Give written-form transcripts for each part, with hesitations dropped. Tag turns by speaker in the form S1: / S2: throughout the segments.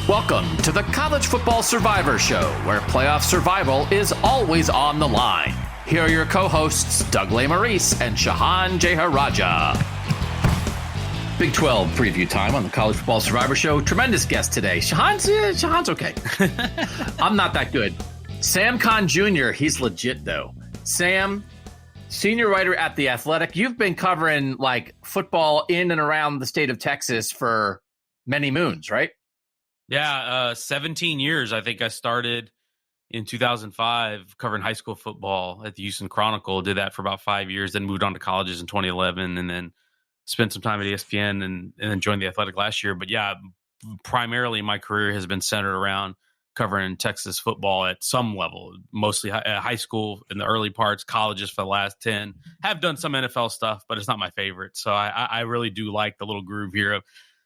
S1: Welcome to the College Football Survivor Show, where playoff survival is always on the line. Here are your co-hosts, Doug Lesmerises and Shehan Jeyarajah. Big 12 preview time on the College Football Survivor Show. Tremendous guest today. Shehan's okay. I'm not that good. Sam Conn Jr., he's legit, though. Sam, senior writer at The Athletic. You've been covering, like, football in and around the state of Texas for many moons, right?
S2: Yeah, 17 years. I think I started in 2005 covering high school football at the Houston Chronicle. Did that for about 5 years, then moved on to colleges in 2011, and then spent some time at ESPN and then joined The Athletic last year. But yeah, primarily my career has been centered around covering Texas football at some level, mostly high school in the early parts, colleges for the last 10. Have done some NFL stuff, but it's not my favorite. So I really do like the little groove here of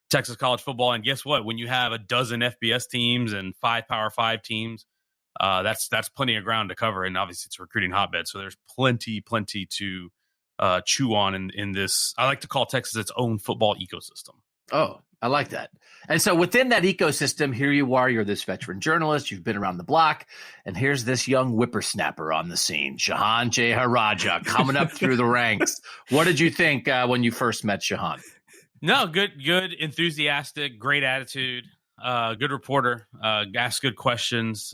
S2: Texas college football. And guess what? When you have a dozen FBS teams and 5 Power 5 teams, that's plenty of ground to cover. And obviously it's a recruiting hotbed. So there's plenty to chew on in this. I like to call Texas its own football ecosystem.
S1: Oh, I like that. And so within that ecosystem, here you are, you're this veteran journalist, you've been around the block, and here's this young whippersnapper on the scene, Shehan Jeyarajah, coming up through the ranks. What did you think when you first met Shehan?
S2: No, good, enthusiastic, great attitude, good reporter, asked good questions.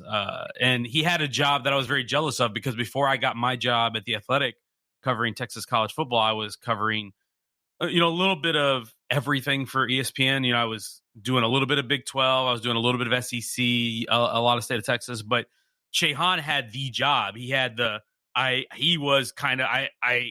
S2: And he had a job that I was very jealous of because before I got my job at The Athletic covering Texas college football, I was covering, a little bit of everything for ESPN. I was doing a little bit of Big 12. I was doing a little bit of SEC, a lot of state of Texas. But Shehan had the job. He had he was kind of, I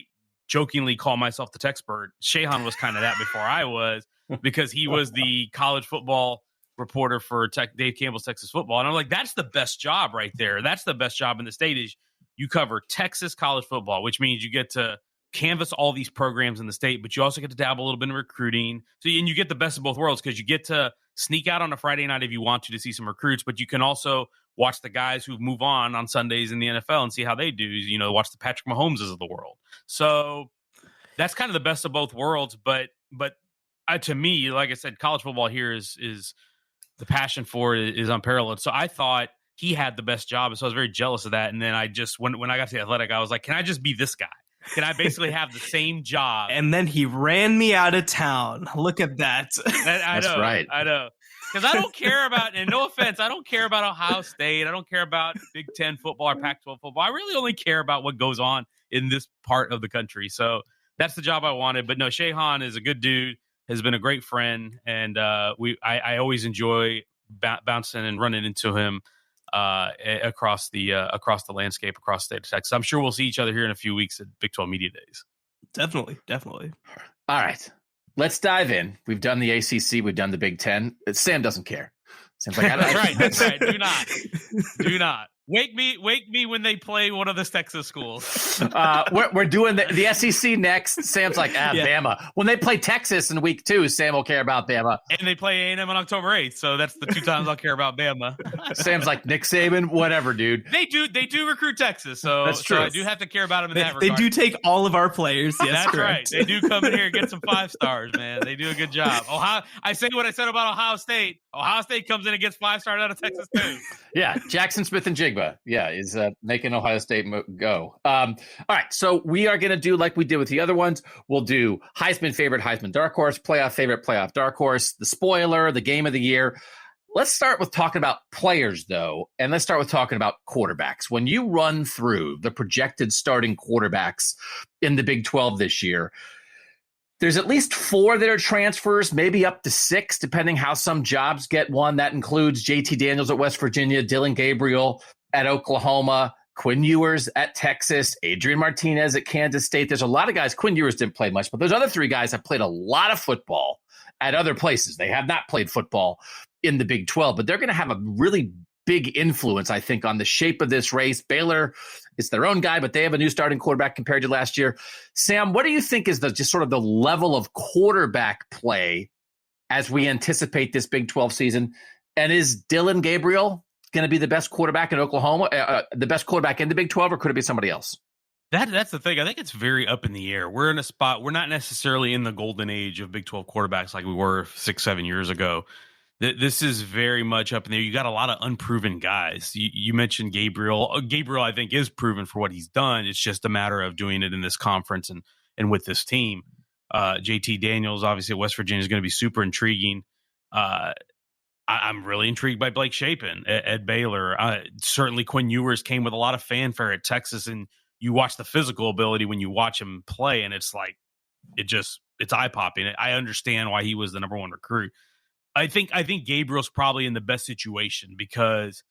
S2: jokingly call myself the Texpert. Shehan was kind of that before I was, because he was the college football reporter for Dave Campbell's Texas football. And I'm like, that's the best job right there. That's the best job in the state is you cover Texas college football, which means you get to canvas all these programs in the state, but you also get to dabble a little bit in recruiting. And you get the best of both worlds because you get to sneak out on a Friday night if you want to see some recruits, but you can also watch the guys who move on Sundays in the NFL and see how they do, watch the Patrick Mahomeses of the world. So that's kind of the best of both worlds. But to me, like I said, college football here is the passion for it is unparalleled. So I thought he had the best job. So I was very jealous of that. And then I just, when I got to The Athletic, I was like, can I just be this guy? Can I basically have the same job?
S3: And then he ran me out of town. Look at that.
S1: That's right.
S2: I know. Because I don't care about, and no offense, I don't care about Ohio State. I don't care about Big Ten football or Pac-12 football. I really only care about what goes on in this part of the country. So that's the job I wanted. But no, Shehan is a good dude, has been a great friend. And I always enjoy bouncing and running into him across the landscape, across the state of Texas. I'm sure we'll see each other here in a few weeks at Big 12 Media Days.
S3: Definitely.
S1: All right. Let's dive in. We've done the ACC. We've done the Big Ten. Sam doesn't care. Sam's like,
S2: That's right. Do not. Wake me when they play one of the Texas schools.
S1: We're doing the SEC next. Sam's like, Bama. When they play Texas in week 2, Sam will care about Bama.
S2: And they play A&M on October 8th, so that's the 2 times I'll care about Bama.
S1: Sam's like, Nick Saban, whatever, dude.
S2: They do recruit Texas, so
S1: that's true.
S2: So I do have to care about them in that regard.
S3: They do take all of our players. Yes,
S2: that's
S3: correct.
S2: Right. They do come in here and get some 5 stars, man. They do a good job. I say what I said about Ohio State. Ohio State comes in and gets 5 stars out of Texas too.
S1: Yeah, Jackson Smith and Jigba. Yeah, is making Ohio State go. All right, so we are going to do like we did with the other ones. We'll do Heisman favorite, Heisman dark horse, playoff favorite, playoff dark horse, the spoiler, the game of the year. Let's start with talking about players, though, and let's start with talking about quarterbacks. When you run through the projected starting quarterbacks in the Big 12 this year, there's at least 4 that are transfers, maybe up to 6, depending how some jobs get won. That includes JT Daniels at West Virginia, Dillon Gabriel at Oklahoma, Quinn Ewers at Texas, Adrian Martinez at Kansas State. There's a lot of guys. Quinn Ewers didn't play much, but those other 3 guys have played a lot of football at other places. They have not played football in the Big 12, but they're going to have a really big influence, I think, on the shape of this race. Baylor is their own guy, but they have a new starting quarterback compared to last year. Sam, what do you think is just sort of the level of quarterback play as we anticipate this Big 12 season? And is Dillon Gabriel going to be the best quarterback in Oklahoma, the best quarterback in the Big 12, or could it be somebody else?
S2: That's the thing. I think it's very up in the air. We're in a spot. We're not necessarily in the golden age of Big 12 quarterbacks like we were 6-7 years ago. This is very much up in there. You got a lot of unproven guys. You mentioned Gabriel. Gabriel, I think, is proven for what he's done. It's just a matter of doing it in this conference and with this team. JT Daniels, obviously at West Virginia, is going to be super intriguing. I'm really intrigued by Blake Shapen at Baylor. Certainly Quinn Ewers came with a lot of fanfare at Texas, and you watch the physical ability when you watch him play, and it's like it's eye-popping. I understand why he was the number one recruit. I think Gabriel's probably in the best situation because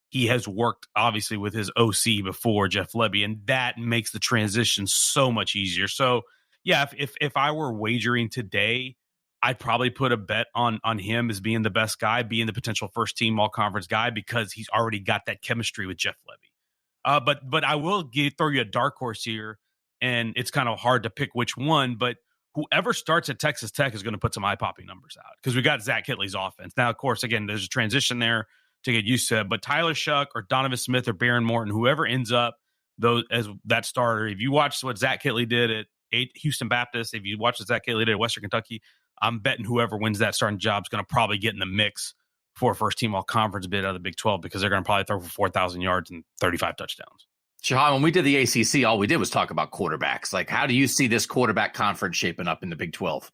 S2: he has worked obviously with his OC before, Jeff Lebby, and that makes the transition so much easier. So yeah, if I were wagering today, I'd probably put a bet on him as being the best guy, being the potential first team all conference guy, because he's already got that chemistry with Jeff Lebby. But I will throw you a dark horse here, and it's kind of hard to pick which one, but whoever starts at Texas Tech is going to put some eye-popping numbers out because we got Zach Kitley's offense. Now, of course, again, there's a transition there to get used to it, but Tyler Shuck or Donovan Smith or Baron Morton, whoever ends up as that starter, if you watch what Zach Kitley did at Houston Baptist, if you watch what Zach Kitley did at Western Kentucky, I'm betting whoever wins that starting job is going to probably get in the mix for a first-team all-conference bid out of the Big 12 because they're going to probably throw for 4,000 yards and 35 touchdowns.
S1: Shehan, when we did the ACC, all we did was talk about quarterbacks. Like, how do you see this quarterback conference shaping up in the Big 12?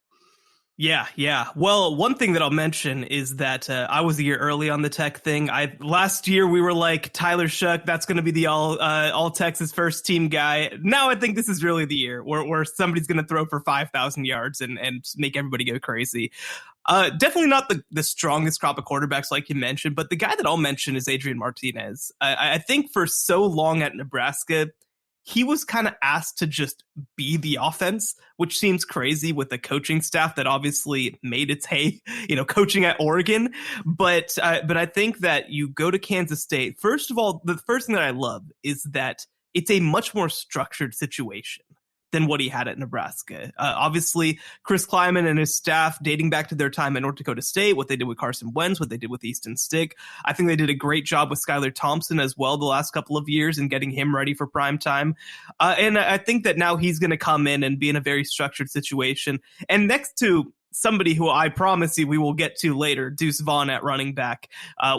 S3: Yeah. Well, one thing that I'll mention is that I was a year early on the Tech thing. Last year we were like Tyler Shuck, that's going to be the all Texas first team guy. Now I think this is really the year where somebody's going to throw for 5,000 yards and make everybody go crazy. Definitely not the strongest crop of quarterbacks like you mentioned, but the guy that I'll mention is Adrian Martinez. I think for so long at Nebraska, he was kind of asked to just be the offense, which seems crazy with the coaching staff that obviously made its hay, coaching at Oregon. But I think that you go to Kansas State. First of all, the first thing that I love is that it's a much more structured situation than what he had at Nebraska. Obviously, Chris Kleiman and his staff, dating back to their time at North Dakota State, what they did with Carson Wentz, what they did with Easton Stick. I think they did a great job with Skylar Thompson as well the last couple of years in getting him ready for prime time. And I think that now he's going to come in and be in a very structured situation. And next to somebody who I promise you we will get to later, Deuce Vaughn at running back,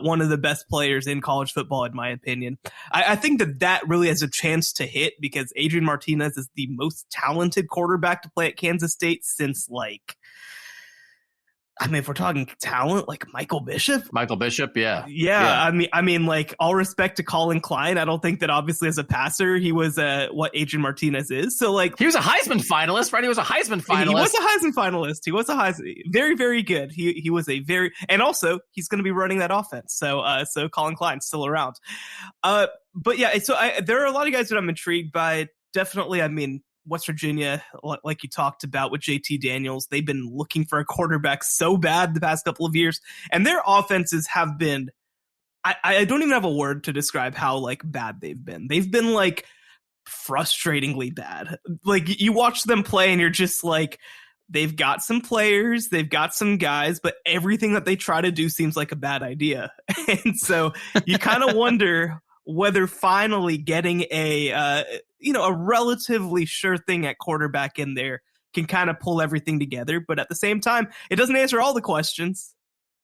S3: one of the best players in college football, in my opinion. I think that really has a chance to hit because Adrian Martinez is the most talented quarterback to play at Kansas State since if we're talking talent, like Michael Bishop.
S1: Yeah.
S3: I mean, like, all respect to Colin Klein. I don't think that obviously as a passer, he was what Adrian Martinez is. So, like,
S1: he was a Heisman finalist, right? He was a Heisman finalist.
S3: He was a Heisman finalist. He was a Heisman. Very, very good. He was and also he's going to be running that offense. So Colin Klein's still around. But yeah, so there are a lot of guys that I'm intrigued by. Definitely, I mean, West Virginia, like you talked about with JT Daniels, they've been looking for a quarterback so bad the past couple of years, and their offenses have been, I don't even have a word to describe how bad they've been. They've been frustratingly bad. Like, you watch them play and you're just like, they've got some players, they've got some guys, but everything that they try to do seems like a bad idea. And so you kind of wonder whether finally getting a relatively sure thing at quarterback in there can kind of pull everything together. But at the same time, it doesn't answer all the questions.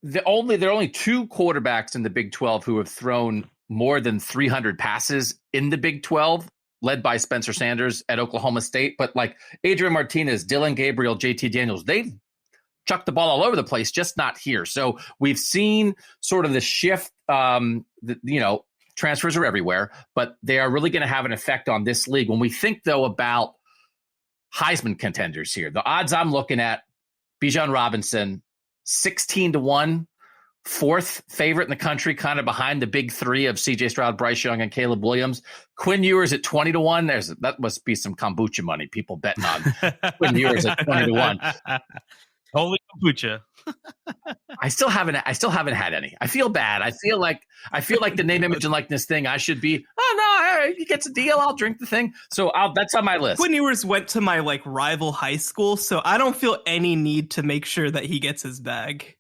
S1: There are only two quarterbacks in the Big 12 who have thrown more than 300 passes in the Big 12, led by Spencer Sanders at Oklahoma State. But Adrian Martinez, Dillon Gabriel, JT Daniels, they've chucked the ball all over the place, just not here. So we've seen sort of the shift, transfers are everywhere, but they are really going to have an effect on this league. When we think, though, about Heisman contenders here, the odds I'm looking at, Bijan Robinson, 16-1, fourth favorite in the country, kind of behind the big three of C.J. Stroud, Bryce Young, and Caleb Williams. Quinn Ewers at 20-1. That must be some kombucha money people betting on Quinn Ewers at 20-1.
S2: Holy kombucha.
S1: I still haven't had any. I feel bad. I feel like the name, image, and likeness thing. I should be. Oh no! All right, he gets a deal. I'll drink the thing. So that's on my list.
S3: Quinn Ewers went to my rival high school, so I don't feel any need to make sure that he gets his bag.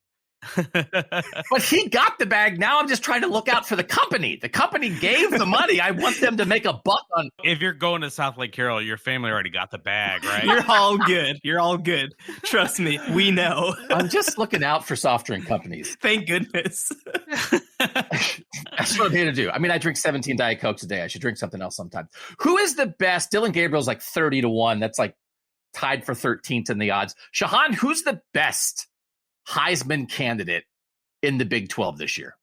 S1: But he got the bag. Now I'm just trying to look out for the company. The company gave the money. I want them to make a buck on.
S2: If you're going to South Lake Carroll, your family already got the bag, right?
S3: You're all good. You're all good. Trust me, we know.
S1: I'm just looking out for soft drink companies.
S3: Thank goodness.
S1: That's what I'm here to do. I mean, I drink 17 Diet Cokes a day. I should drink something else sometime. Who is the best? Dillon Gabriel's like 30-1. That's like tied for 13th in the odds. Shehan, who's the best Heisman candidate in the Big 12 this year?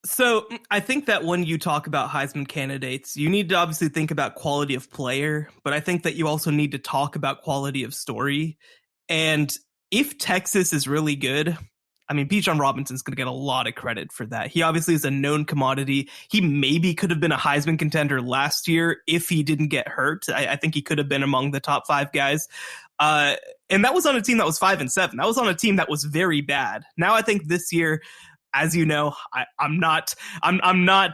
S3: So I think that when you talk about Heisman candidates, you need to obviously think about quality of player, but I think that you also need to talk about quality of story. And if Texas is really good, I mean, Bijan Robinson's going to get a lot of credit for that. He obviously is a known commodity. He maybe could have been a Heisman contender last year if he didn't get hurt. I think he could have been among the top 5 guys. And that was on a team that was 5-7. That was on a team that was very bad. Now I think this year, as you know, I'm not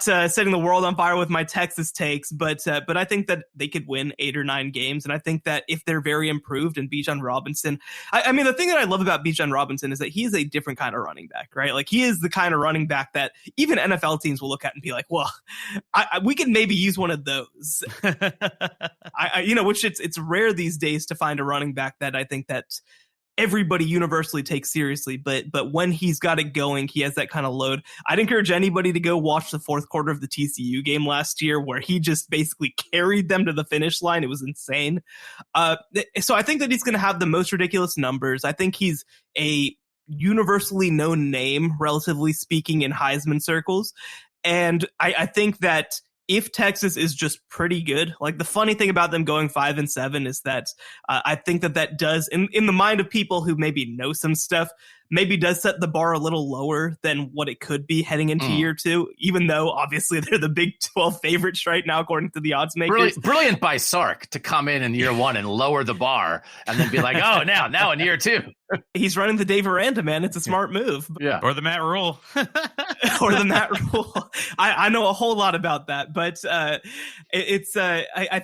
S3: setting the world on fire with my Texas takes, but I think that they could win 8 or 9 games, and I think that if they're very improved and Bijan Robinson, I mean, the thing that I love about Bijan Robinson is that he is a different kind of running back, right? Like he is the kind of running back that even NFL teams will look at and be like, well, we could maybe use one of those. Which it's rare these days to find a running back that I think that everybody universally takes seriously, but when he's got it going, he has that kind of load. I'd encourage anybody to go watch the fourth quarter of the TCU game last year where he just basically carried them to the finish line. It was insane. So I think that he's going to have the most ridiculous numbers. I think he's a universally known name, relatively speaking, in Heisman circles. And I think that if Texas is just pretty good, like the funny thing about them going 5-7 is that I think that does, in the mind of people who maybe know some stuff, maybe does set the bar a little lower than what it could be heading into year 2, even though obviously they're the Big 12 favorites right now, according to the odds makers.
S1: Brilliant by Sark to come in year 1 and lower the bar and then be like, oh, now in year 2.
S3: He's running the Dave Aranda, man. It's a smart move.
S1: Yeah.
S2: Or the Matt Rule.
S3: Or the Matt Rule. I know a whole lot about that, but I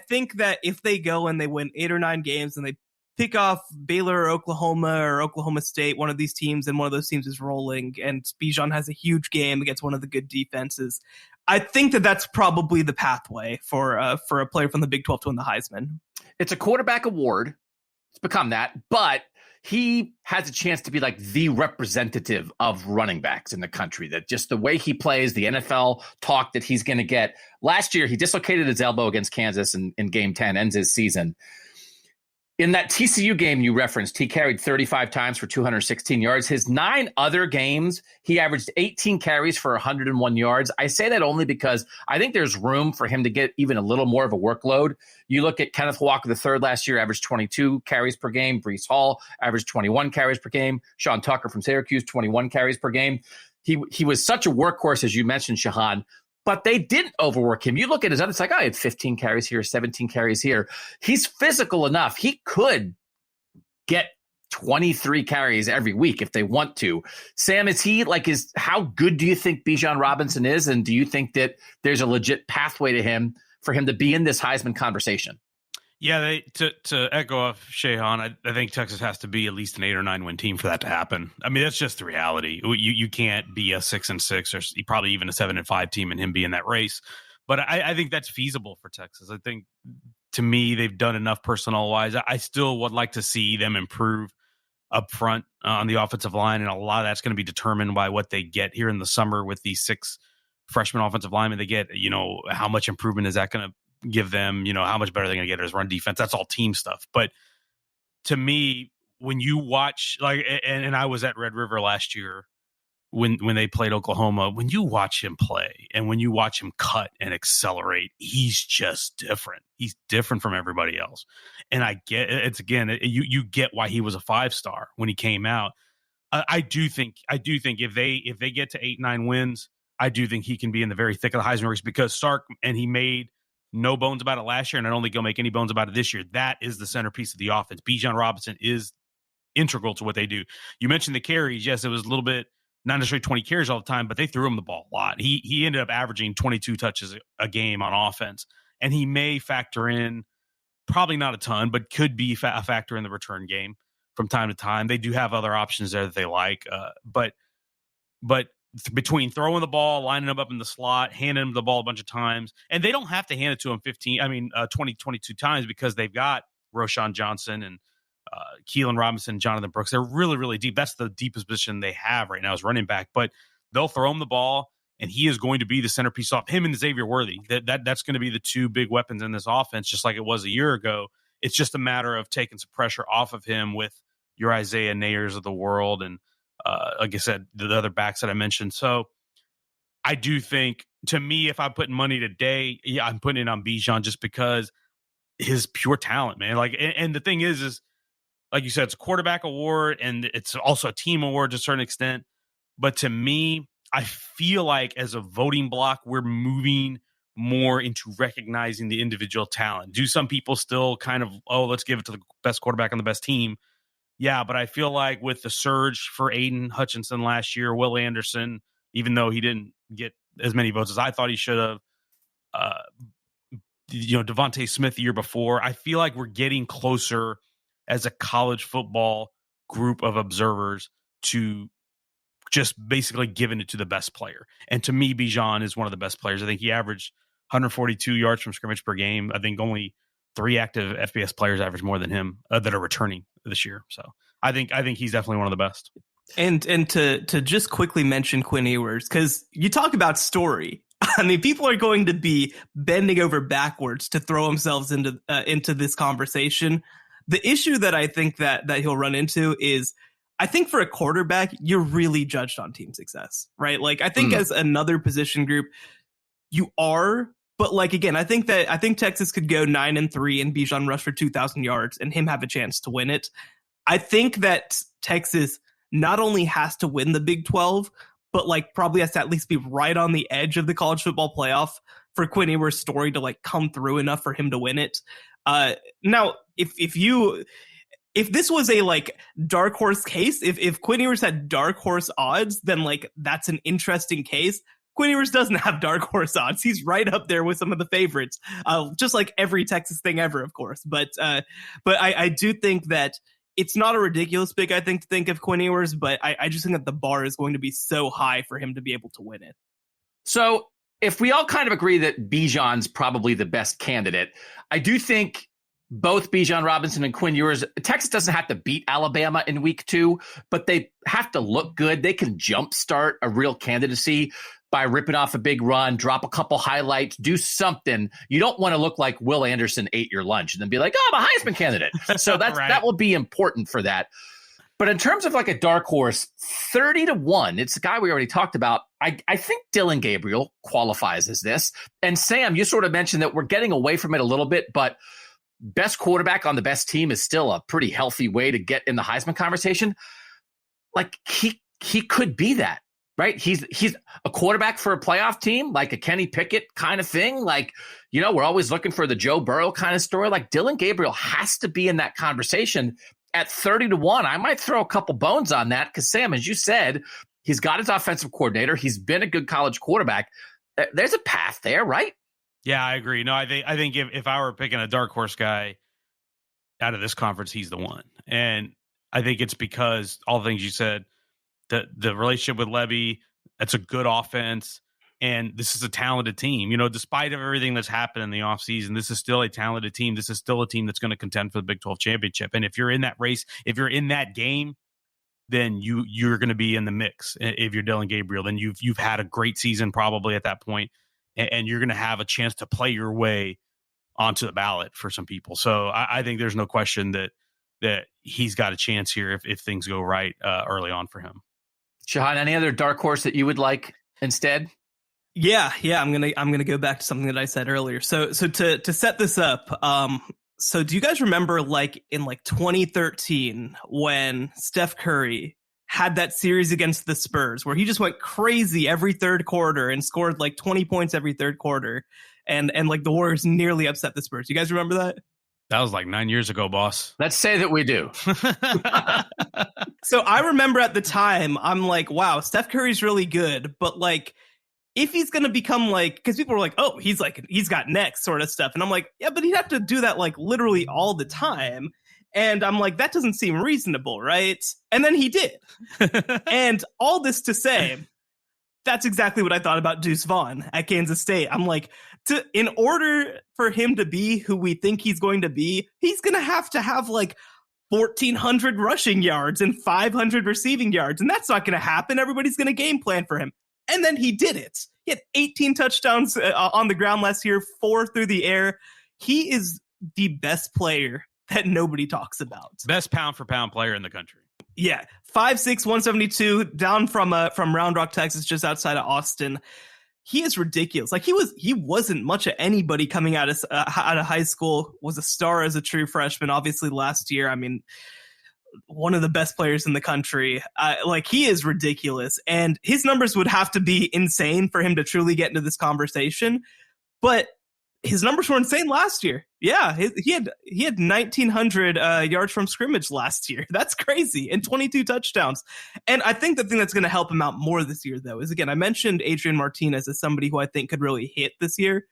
S3: think that if they go and they win 8 or 9 games and they pick off Baylor or Oklahoma State, one of these teams, and one of those teams is rolling, and Bijan has a huge game against one of the good defenses, I think that that's probably the pathway for a player from the Big 12 to win the Heisman.
S1: It's a quarterback award. It's become that, but he has a chance to be like the representative of running backs in the country, that just the way he plays, the NFL talk that he's going to get. Last year, he dislocated his elbow against Kansas in game 10, ends his season. In that TCU game you referenced, he carried 35 times for 216 yards. His 9 other games, he averaged 18 carries for 101 yards. I say that only because I think there's room for him to get even a little more of a workload. You look at Kenneth Walker III last year, averaged 22 carries per game. Breece Hall averaged 21 carries per game. Sean Tucker from Syracuse, 21 carries per game. He was such a workhorse, as you mentioned, Shehan. But they didn't overwork him. You look at his other, it's like, I had 15 carries here, 17 carries here. He's physical enough. He could get 23 carries every week if they want to. Sam, how good do you think Bijan Robinson is? And do you think that there's a legit pathway to him for him to be in this Heisman conversation?
S2: Yeah, to echo off Shehan, I think Texas has to be at least an 8 or 9 win team for that to happen. I mean, that's just the reality. You can't be a 6-6 or probably even a 7-5 team and him be in that race. But I think that's feasible for Texas. I think, to me, they've done enough personnel wise. I still would like to see them improve up front on the offensive line, and a lot of that's going to be determined by what they get here in the summer with these 6 freshman offensive linemen they get. How much improvement is that going to give them, how much better they're going to get as run defense. That's all team stuff. But to me, when you watch, and I was at Red River last year when they played Oklahoma, when you watch him play and when you watch him cut and accelerate, he's just different. He's different from everybody else. And I get it's again, you get why he was a 5-star when he came out. I do think if they get to 8-9 wins, I do think he can be in the very thick of the Heisman race, because Sark, and he made no bones about it last year, and I don't think he'll make any bones about it this year. That is the centerpiece of the offense. Bijan Robinson is integral to what they do. You mentioned the carries. Yes, it was a little bit, not necessarily 20 carries all the time, but they threw him the ball a lot. He ended up averaging 22 touches a game on offense, and he may factor in, probably not a ton, but could be a factor in the return game from time to time. They do have other options there that they like, but but between throwing the ball, lining him up in the slot, handing him the ball a bunch of times, and they don't have to hand it to him 22 times because they've got Roschon Johnson and Keelan Robinson, Jonathan Brooks. They're really, really deep. That's the deepest position they have right now is running back, but they'll throw him the ball and he is going to be the centerpiece off him and Xavier Worthy. That's going to be the two big weapons in this offense, just like it was a year ago. It's just a matter of taking some pressure off of him with your Isaiah Nayers of the world and, like I said, the other backs that I mentioned. So I do think, to me, if I'm putting money today, yeah, I'm putting it on Bijan just because his pure talent, man. Like, and the thing is like you said, it's a quarterback award and it's also a team award to a certain extent. But to me, I feel like as a voting block, we're moving more into recognizing the individual talent. Do some people still kind of, let's give it to the best quarterback on the best team? Yeah, but I feel like with the surge for Aiden Hutchinson last year, Will Anderson, even though he didn't get as many votes as I thought he should have, Devontae Smith the year before, I feel like we're getting closer as a college football group of observers to just basically giving it to the best player. And to me, Bijan is one of the best players. I think he averaged 142 yards from scrimmage per game. I think only 3 active FBS players average more than him that are returning this year. So I think he's definitely one of the best.
S3: And to just quickly mention Quinn Ewers, because you talk about story. I mean, people are going to be bending over backwards to throw themselves into this conversation. The issue that I think that he'll run into is, I think for a quarterback, you're really judged on team success, right? Like, I think as another position group, you are. But like, again, I think Texas could go 9-3 and Bijan rush for 2,000 yards and him have a chance to win it. I think that Texas not only has to win the Big 12, but like probably has to at least be right on the edge of the college football playoff for Quinn Ewers' story to like come through enough for him to win it. Now, if this was a like dark horse case, if Quinn Ewers had dark horse odds, then like that's an interesting case. Quinn Ewers doesn't have dark horse odds. He's right up there with some of the favorites, just like every Texas thing ever, of course. But I do think that it's not a ridiculous pick, I think, to think of Quinn Ewers, but I just think that the bar is going to be so high for him to be able to win it.
S1: So if we all kind of agree that Bijan's probably the best candidate, I do think both Bijan Robinson and Quinn Ewers, Texas doesn't have to beat Alabama in week 2, but they have to look good. They can jumpstart a real candidacy by ripping off a big run, drop a couple highlights, do something. You don't want to look like Will Anderson ate your lunch and then be like, oh, I'm a Heisman candidate. So that's
S2: right.
S1: That will be important for that. But in terms of like a dark horse, 30-1, it's a guy we already talked about. I think Dillon Gabriel qualifies as this. And Sam, you sort of mentioned that we're getting away from it a little bit, but best quarterback on the best team is still a pretty healthy way to get in the Heisman conversation. Like he could be that. Right. He's a quarterback for a playoff team, like a Kenny Pickett kind of thing. Like, we're always looking for the Joe Burrow kind of story. Like Dillon Gabriel has to be in that conversation at 30-1. I might throw a couple bones on that because, Sam, as you said, he's got his offensive coordinator. He's been a good college quarterback. There's a path there, right?
S2: Yeah, I agree. No, I think if I were picking a dark horse guy out of this conference, he's the one. And I think it's because all the things you said, the relationship with Levy, that's a good offense, and this is a talented team. Despite of everything that's happened in the offseason, this is still a talented team. This is still a team that's going to contend for the Big 12 championship. And if you're in that race, if you're in that game, then you're going to be in the mix. If you're Dillon Gabriel, then you've had a great season probably at that point, and you're going to have a chance to play your way onto the ballot for some people. So I think there's no question that he's got a chance here if things go right early on for him.
S1: Shehan, any other dark horse that you would like instead?
S3: Yeah, I'm gonna go back to something that I said earlier. So to set this up, so do you guys remember like in like 2013 when Steph Curry had that series against the Spurs where he just went crazy every third quarter and scored like 20 points every third quarter, and like the Warriors nearly upset the Spurs? You guys remember that?
S2: That was like 9 years ago, boss.
S1: Let's say that we do.
S3: So I remember at the time, I'm like, wow, Steph Curry's really good. But like, if he's going to become like, because people were like, oh, he's got next sort of stuff. And I'm like, yeah, but he'd have to do that like literally all the time. And I'm like, that doesn't seem reasonable, right? And then he did. And all this to say, That's exactly what I thought about Deuce Vaughn at Kansas State. I'm like, in order for him to be who we think he's going to be, he's going to have like 1,400 rushing yards and 500 receiving yards. And that's not going to happen. Everybody's going to game plan for him. And then he did it. He had 18 touchdowns on the ground last year, 4 through the air. He is the best player that nobody talks about.
S2: Best pound for pound player in the country.
S3: Yeah, 5'6", 172, down from Round Rock, Texas, just outside of Austin. He is ridiculous. Like he wasn't much of anybody coming out of high school. Was a star as a true freshman. Obviously, last year, I mean, one of the best players in the country. Like he is ridiculous, and his numbers would have to be insane for him to truly get into this conversation. But his numbers were insane last year. Yeah, he had 1,900 yards from scrimmage last year. That's crazy, and 22 touchdowns. And I think the thing that's going to help him out more this year, though, is, again, I mentioned Adrian Martinez as somebody who I think could really hit this year.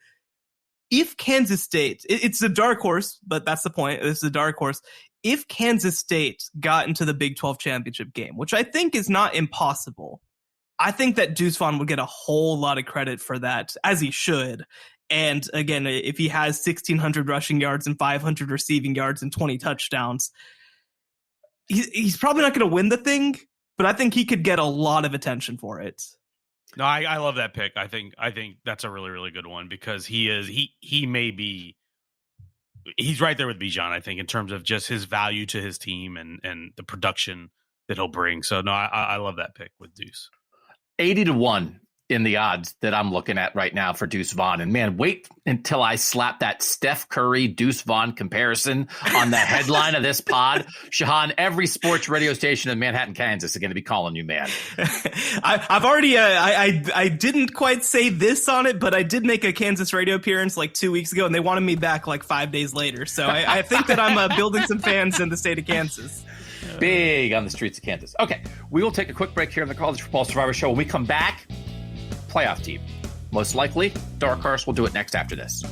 S3: If Kansas State, it's a dark horse, but that's the point. It's a dark horse. If Kansas State got into the Big 12 championship game, which I think is not impossible, I think that Deuce Vaughn would get a whole lot of credit for that, as he should. And again, if he has 1,600 rushing yards and 500 receiving yards and 20 touchdowns, he's probably not going to win the thing, but I think he could get a lot of attention for it.
S2: No, I love that pick. I think that's a really, really good one because he's right there with Bijan, I think, in terms of just his value to his team and the production that he'll bring. So no, I love that pick with Deuce.
S1: 80-1 in the odds that I'm looking at right now for Deuce Vaughn. And man, wait until I slap that Steph Curry Deuce Vaughn comparison on the headline of this pod. Shehan, every sports radio station in Manhattan, Kansas is going to be calling you, man.
S3: I've already, I didn't quite say this on it, but I did make a Kansas radio appearance like 2 weeks ago, and they wanted me back like 5 days later. So I think that I'm building some fans in the state of Kansas.
S1: Big on the streets of Kansas. Okay, we will take a quick break here on the College Football Survivor Show. When we come back, playoff team. Most likely, dark horse will do it next after this.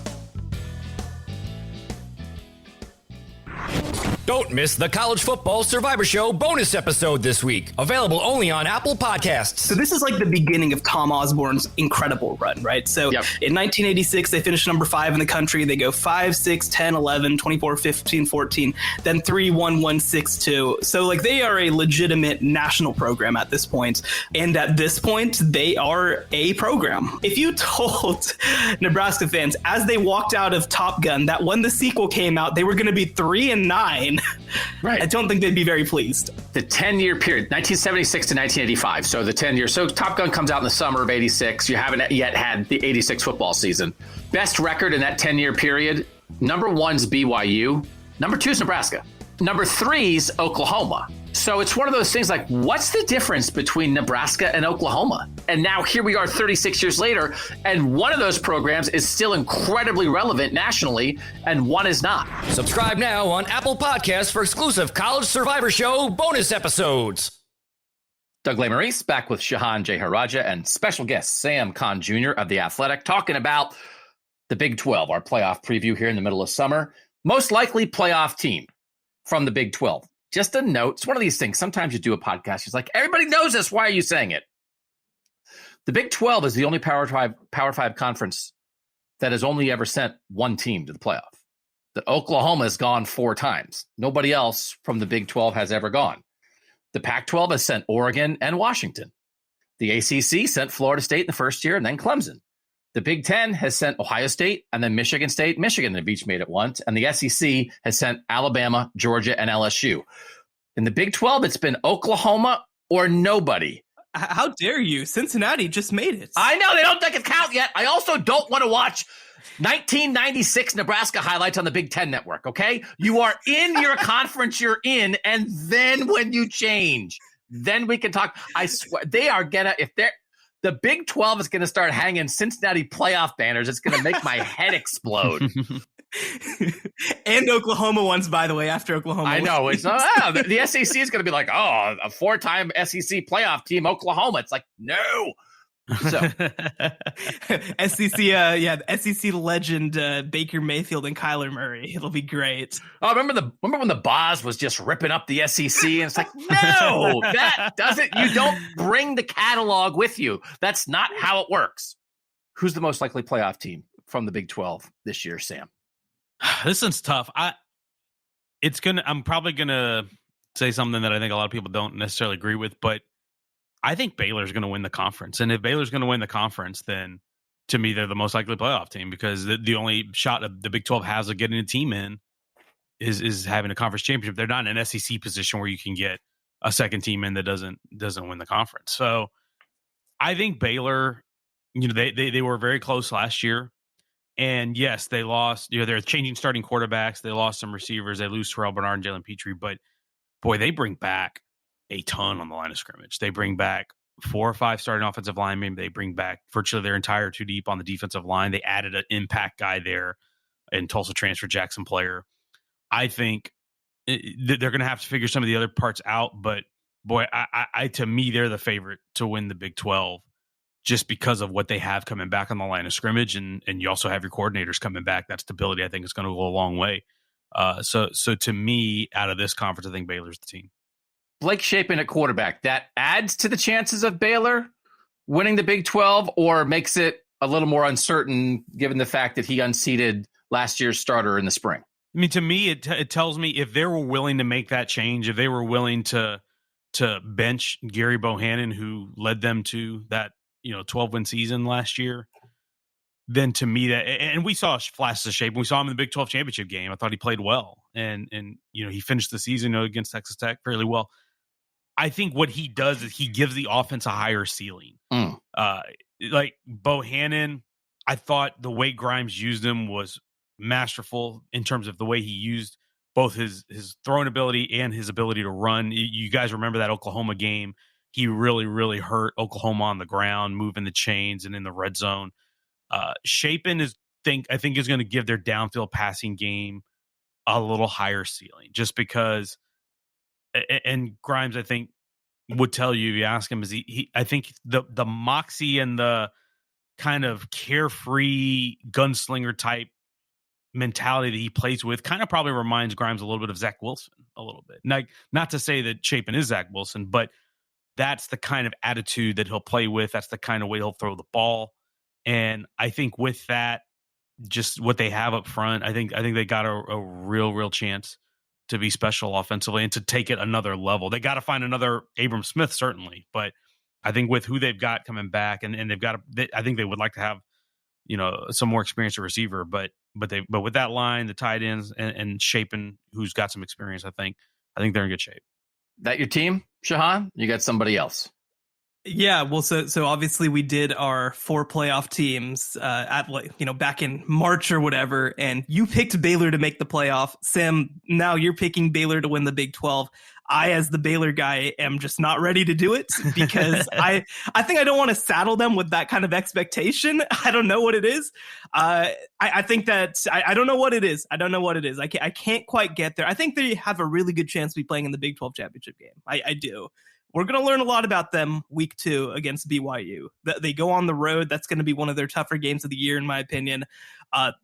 S4: Don't miss the College Football Survivor Show bonus episode this week. Available only on Apple Podcasts.
S3: So this is like the beginning of Tom Osborne's incredible run, right? So In 1986, they finished number 5 in the country. They go 5, 6, 10, 11, 24, 15, 14, then 3, 1, 1, 6, 2. So like they are a legitimate national program at this point. And at this point, they are a program. If you told Nebraska fans as they walked out of Top Gun that when the sequel came out, they were going to be 3-9, right, I don't think they'd be very pleased.
S1: The 10-year period, 1976 to 1985. So the 10 years. So Top Gun comes out in the summer of 86. You haven't yet had the 86 football season. Best record in that 10-year period. Number 1's BYU. Number 2's Nebraska. Number 3's Oklahoma. So it's one of those things like, what's the difference between Nebraska and Oklahoma? And now here we are 36 years later, and one of those programs is still incredibly relevant nationally, and one is not.
S4: Subscribe now on Apple Podcasts for exclusive College Survivor Show bonus episodes.
S1: Doug Lesmerises back with Shehan, Jeyarajah, and special guest Sam Kahn Jr. of The Athletic, talking about the Big 12, our playoff preview here in the middle of summer. Most likely playoff team from the Big 12. Just a note, it's one of these things. Sometimes you do a podcast, it's like, everybody knows this. Why are you saying it? The Big 12 is the only Power 5 conference that has only ever sent one team to the playoff. That Oklahoma has gone 4 times. Nobody else from the Big 12 has ever gone. The Pac-12 has sent Oregon and Washington. The ACC sent Florida State in the first year and then Clemson. The Big 10 has sent Ohio State and then Michigan State. Michigan have each made it once. And the SEC has sent Alabama, Georgia, and LSU. In the Big 12, it's been Oklahoma or nobody.
S3: How dare you? Cincinnati just made it.
S1: I know, they don't think it count yet. I also don't want to watch 1996 Nebraska highlights on the Big 10 network, okay? You are in your conference you're in, and then when you change, then we can talk. I swear, they are gonna, if they're, the Big 12 is going to start hanging Cincinnati playoff banners. It's going to make my head explode.
S3: And Oklahoma ones, by the way, after Oklahoma.
S1: I know. It's the SEC is going to be like, oh, a 4-time SEC playoff team, Oklahoma. It's like, no. So
S3: SEC, the SEC legend Baker Mayfield and Kyler Murray. It'll be great.
S1: Oh, remember when the Boz was just ripping up the SEC, and it's like, no, that doesn't. You don't bring the catalog with you. That's not how it works. Who's the most likely playoff team from the Big 12 this year, Sam?
S2: This one's tough. I'm probably gonna say something that I think a lot of people don't necessarily agree with, but I think Baylor's going to win the conference. And if Baylor's going to win the conference, then to me, they're the most likely playoff team, because the only shot of the Big 12 has of getting a team in is having a conference championship. They're not in an SEC position where you can get a second team in that doesn't win the conference. So I think Baylor, they were very close last year. And yes, they lost, they're changing starting quarterbacks. They lost some receivers. They lose Terrell Bernard and Jalen Petrie, but boy, they bring back a ton on the line of scrimmage. They bring back 4 or 5 starting offensive linemen. They bring back virtually their entire 2 deep on the defensive line. They added an impact guy there in Tulsa transfer Jackson player. I think they're going to have to figure some of the other parts out, but boy, I to me, they're the favorite to win the Big 12 just because of what they have coming back on the line of scrimmage. And you also have your coordinators coming back. That stability, I think, is going to go a long way. So to me, out of this conference, I think Baylor's the team.
S1: Blake Shapen at quarterback, that adds to the chances of Baylor winning the Big 12, or makes it a little more uncertain given the fact that he unseated last year's starter in the spring?
S2: I mean, to me, it tells me if they were willing to make that change, if they were willing to bench Gary Bohannon, who led them to that 12-win season last year, then to me and we saw flashes of shape. We saw him in the Big 12 championship game. I thought he played well, and he finished the season against Texas Tech fairly well. I think what he does is he gives the offense a higher ceiling. Like Bohannon, I thought the way Grimes used him was masterful in terms of the way he used both his throwing ability and his ability to run. You guys remember that Oklahoma game? He really, really hurt Oklahoma on the ground, moving the chains and in the red zone. Shapen I think is going to give their downfield passing game a little higher ceiling, just because. And Grimes, I think, would tell you, if you ask him, I think the moxie and the kind of carefree gunslinger type mentality that he plays with kind of probably reminds Grimes a little bit of Zach Wilson a little bit. Not to say that Shapen is Zach Wilson, but that's the kind of attitude that he'll play with. That's the kind of way he'll throw the ball. And I think with that, just what they have up front, I think they got a real chance to be special offensively and to take it another level. They got to find another Abram Smith, certainly, but I think with who they've got coming back, and they've got, I think they would like to have, some more experienced receiver, but with that line, the tight ends and Shapen, who's got some experience, I think they're in good shape.
S1: That your team, Shehan? You got somebody else?
S3: Yeah, well, so obviously we did our 4 playoff teams back in March or whatever, and you picked Baylor to make the playoff. Sam, now you're picking Baylor to win the Big 12. I, as the Baylor guy, am just not ready to do it because I think I don't want to saddle them with that kind of expectation. I don't know what it is. I think that I don't know what it is. I can't quite get there. I think they have a really good chance to be playing in the Big 12 championship game. I do. We're going to learn a lot about them week 2 against BYU. They go on the road. That's going to be one of their tougher games of the year, in my opinion.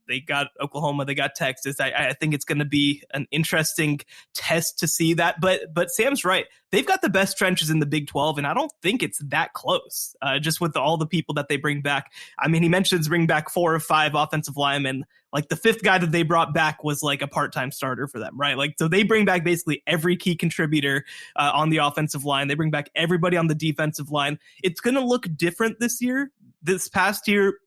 S3: They got Oklahoma. They got Texas. I think it's going to be an interesting test to see that. But Sam's right. They've got the best trenches in the Big 12, and I don't think it's that close, just with all the people that they bring back. I mean, he mentions bring back 4 or 5 offensive linemen. Like the 5th guy that they brought back was like a part-time starter for them, right? Like, so they bring back basically every key contributor on the offensive line. They bring back everybody on the defensive line. It's going to look different this year. This past year,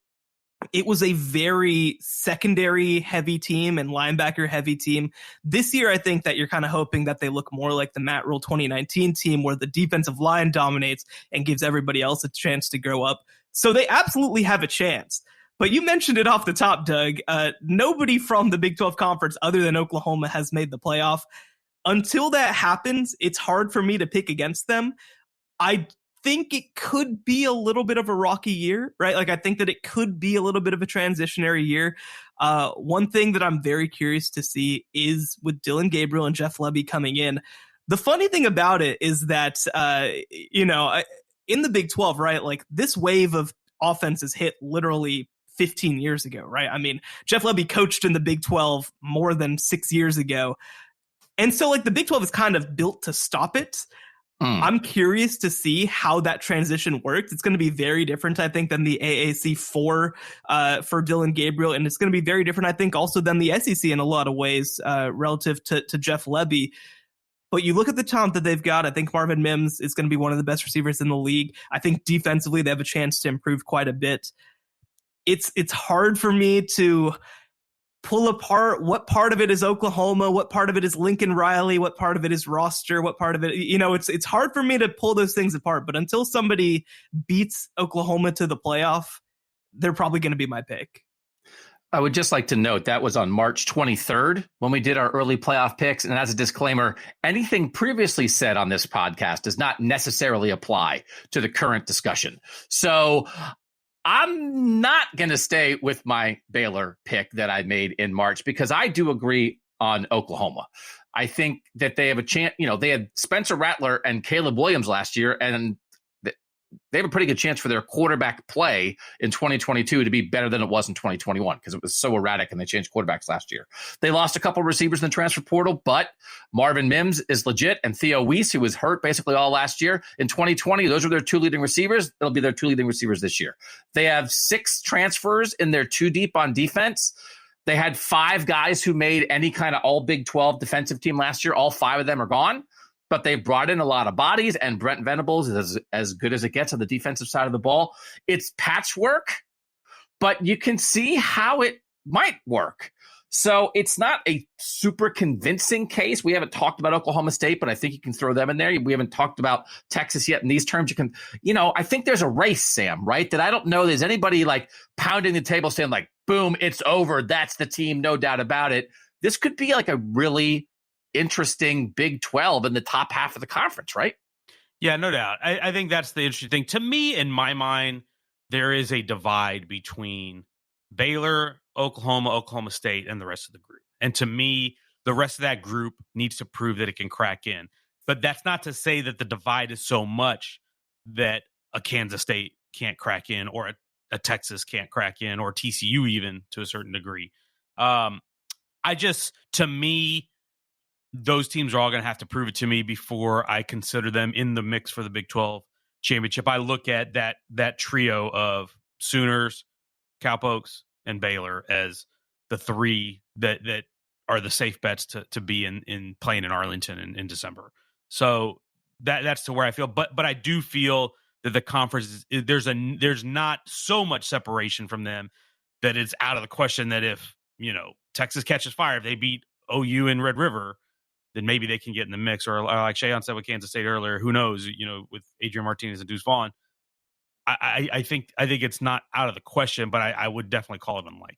S3: it was a very secondary heavy team and linebacker heavy team. This year, I think that you're kind of hoping that they look more like the Matt Rule 2019 team, where the defensive line dominates and gives everybody else a chance to grow up. So they absolutely have a chance. But you mentioned it off the top, Doug. Nobody from the Big 12 Conference other than Oklahoma has made the playoff. Until that happens, it's hard for me to pick against them. I think it could be a little bit of a rocky year, right? Like, I think that it could be a little bit of a transitionary year. One thing that I'm very curious to see is with Dillon Gabriel and Jeff Lebby coming in. The funny thing about it is that, in the Big 12, right? Like this wave of offenses hit literally 15 years ago, right? I mean, Jeff Lebby coached in the Big 12 more than 6 years ago. And so like the Big 12 is kind of built to stop it. I'm curious to see how that transition works. It's going to be very different, I think, than the AAC for Dillon Gabriel. And it's going to be very different, I think, also than the SEC in a lot of ways relative to Jeff Lebby. But you look at the talent that they've got. I think Marvin Mims is going to be one of the best receivers in the league. I think defensively they have a chance to improve quite a bit. It's hard for me to pull apart what part of it is Oklahoma, what part of it is Lincoln Riley, what part of it is roster, what part of it, it's hard for me to pull those things apart. But until somebody beats Oklahoma to the playoff, they're probably going to be my pick.
S1: I would just like to note that was on March 23rd when we did our early playoff picks. And as a disclaimer, anything previously said on this podcast does not necessarily apply to the current discussion. So I'm not going to stay with my Baylor pick that I made in March because I do agree on Oklahoma. I think that they have a chance. They had Spencer Rattler and Caleb Williams last year, and they have a pretty good chance for their quarterback play in 2022 to be better than it was in 2021 because it was so erratic and they changed quarterbacks last year. They lost a couple of receivers in the transfer portal, but Marvin Mims is legit, and Theo Weiss, who was hurt basically all last year. In 2020, those were their two leading receivers. It'll be their two leading receivers this year. They have 6 transfers in their 2 deep on defense. They had 5 guys who made any kind of all Big 12 defensive team last year. All 5 of them are gone. But they brought in a lot of bodies, and Brent Venables is as good as it gets on the defensive side of the ball. It's patchwork, but you can see how it might work. So it's not a super convincing case. We haven't talked about Oklahoma State, but I think you can throw them in there. We haven't talked about Texas yet in these terms. I think there's a race, Sam, right? That I don't know there's anybody like pounding the table saying like, boom, it's over. That's the team. No doubt about it. This could be like a really interesting Big 12 in the top half of the conference, right?
S2: Yeah, no doubt. I think that's the interesting thing. To me, in my mind, there is a divide between Baylor, Oklahoma State, and the rest of the group. And to me, the rest of that group needs to prove that it can crack in. But that's not to say that the divide is so much that a Kansas State can't crack in, or a Texas can't crack in, or TCU even to a certain degree. To me, those teams are all going to have to prove it to me before I consider them in the mix for the Big 12 championship. I look at that trio of Sooners, Cowpokes, and Baylor as the 3 that are the safe bets to be in playing in Arlington in December. So that's to where I feel. But I do feel that the conference there's not so much separation from them that it's out of the question that if Texas catches fire, if they beat OU in Red River, then maybe they can get in the mix. Or like Shehan said with Kansas State earlier, who knows, with Adrian Martinez and Deuce Vaughn. I think it's not out of the question, but I would definitely call it unlikely.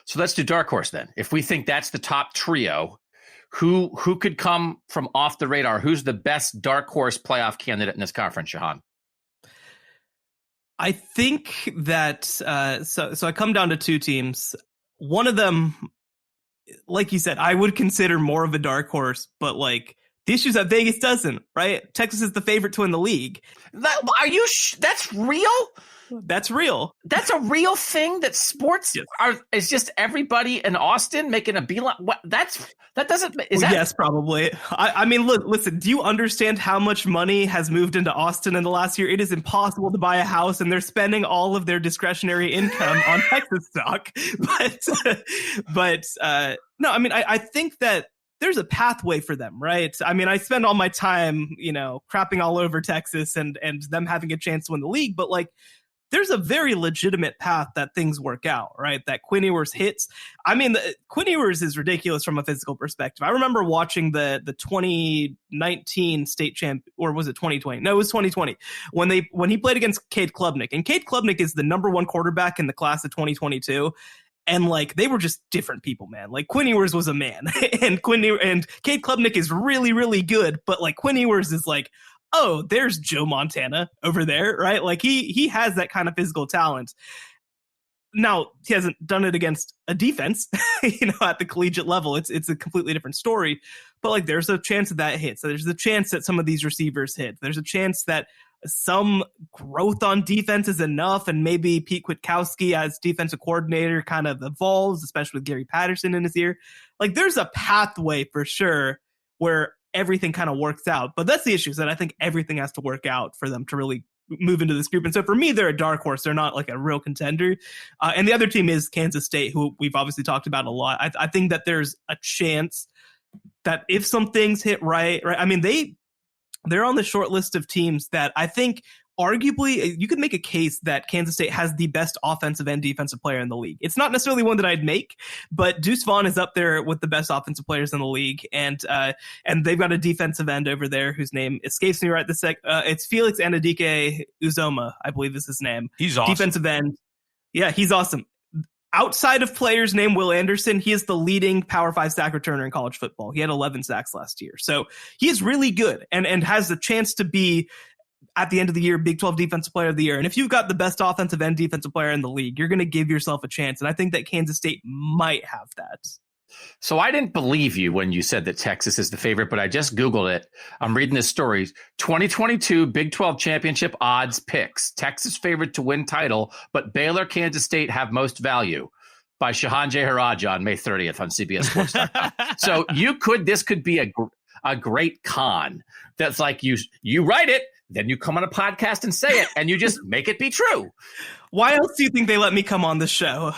S1: So let's do dark horse then. If we think that's the top trio, who could come from off the radar? Who's the best dark horse playoff candidate in this conference, Shehan?
S3: I think that so I come down to 2 teams. One of them, like you said, I would consider more of a dark horse, but like the issue is that Vegas doesn't, right? Texas is the favorite to win the league.
S1: That's real?
S3: That's real.
S1: That's a real thing that sports is just everybody in Austin making a beeline. Yes,
S3: probably. I mean, listen, do you understand how much money has moved into Austin in the last year? It is impossible to buy a house, and they're spending all of their discretionary income on Texas stock. But no, I mean, I think that there's a pathway for them, right? I mean, I spend all my time, crapping all over Texas and them having a chance to win the league, but like, there's a very legitimate path that things work out, right? That Quinn Ewers hits. I mean, Quinn Ewers is ridiculous from a physical perspective. I remember watching the 2019 state champ, or was it 2020? No, it was 2020 when he played against Cade Klubnik, and Cade Klubnik is the number 1 quarterback in the class of 2022. And like, they were just different people, man. Like Quinn Ewers was a man, and Cade Klubnik is really, really good. But like Quinn Ewers is like, oh, there's Joe Montana over there, right? Like he has that kind of physical talent. Now, he hasn't done it against a defense, at the collegiate level. It's a completely different story. But like, there's a chance that hits. There's a chance that some of these receivers hit. There's a chance that some growth on defense is enough, and maybe Pete Kwiatkowski as defensive coordinator kind of evolves, especially with Gary Patterson in his ear. Like, there's a pathway for sure where everything kind of works out. But that's the issue, is that I think everything has to work out for them to really move into this group. And so for me, they're a dark horse. They're not like a real contender. And the other team is Kansas State, who we've obviously talked about a lot. I think that there's a chance that if some things hit right, I mean, they're on the short list of teams that I think arguably you could make a case that Kansas State has the best offensive and defensive player in the league. It's not necessarily one that I'd make, but Deuce Vaughn is up there with the best offensive players in the league. And they've got a defensive end over there whose name escapes me right this sec. It's Felix Anadike Uzoma, I believe is his name.
S2: He's awesome.
S3: Defensive end. Yeah, he's awesome. Outside of players named Will Anderson, he is the leading Power 5 sack returner in college football. He had 11 sacks last year. So he is really good and has the chance to be, at the end of the year, Big 12 Defensive Player of the Year. And if you've got the best offensive and defensive player in the league, you're going to give yourself a chance. And I think that Kansas State might have that.
S1: So I didn't believe you when you said that Texas is the favorite, but I just Googled it. I'm reading this story. 2022 Big 12 championship odds picks. Texas favored to win title, but Baylor, Kansas State have most value, by Shehan Jeyarajah on May 30th on CBSSports.com. So this could be a great con. That's like you write it, then you come on a podcast and say it, and you just make it be true.
S3: Why else do you think they let me come on the show?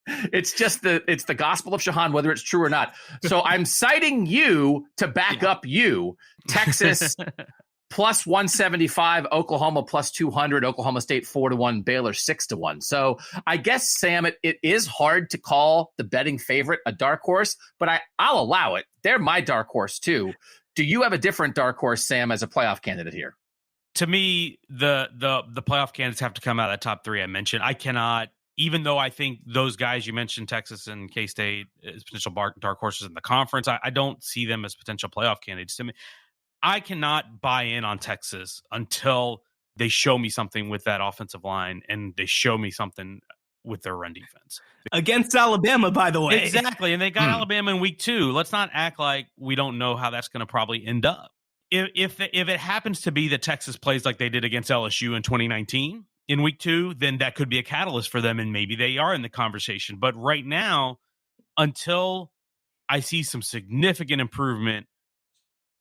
S1: It's the gospel of Shehan, whether it's true or not. So I'm citing you to back up you. Texas plus 175, Oklahoma plus 200, Oklahoma State 4-1, Baylor 6-1. So I guess, Sam, it is hard to call the betting favorite a dark horse, but I'll allow it. They're my dark horse too. Do you have a different dark horse, Sam, as a playoff candidate here?
S2: To me, the playoff candidates have to come out of the top three I mentioned. I cannot, even though I think those guys you mentioned, Texas and K-State, as potential dark horses in the conference, I don't see them as potential playoff candidates. To me, I cannot buy in on Texas until they show me something with that offensive line and they show me something with their run defense.
S3: Against Alabama, by the way.
S2: Exactly, and they got Alabama in week 2. Let's not act like we don't know how that's going to probably end up. If it happens to be that Texas plays like they did against LSU in 2019 in week 2, then that could be a catalyst for them, and maybe they are in the conversation. But right now, until I see some significant improvement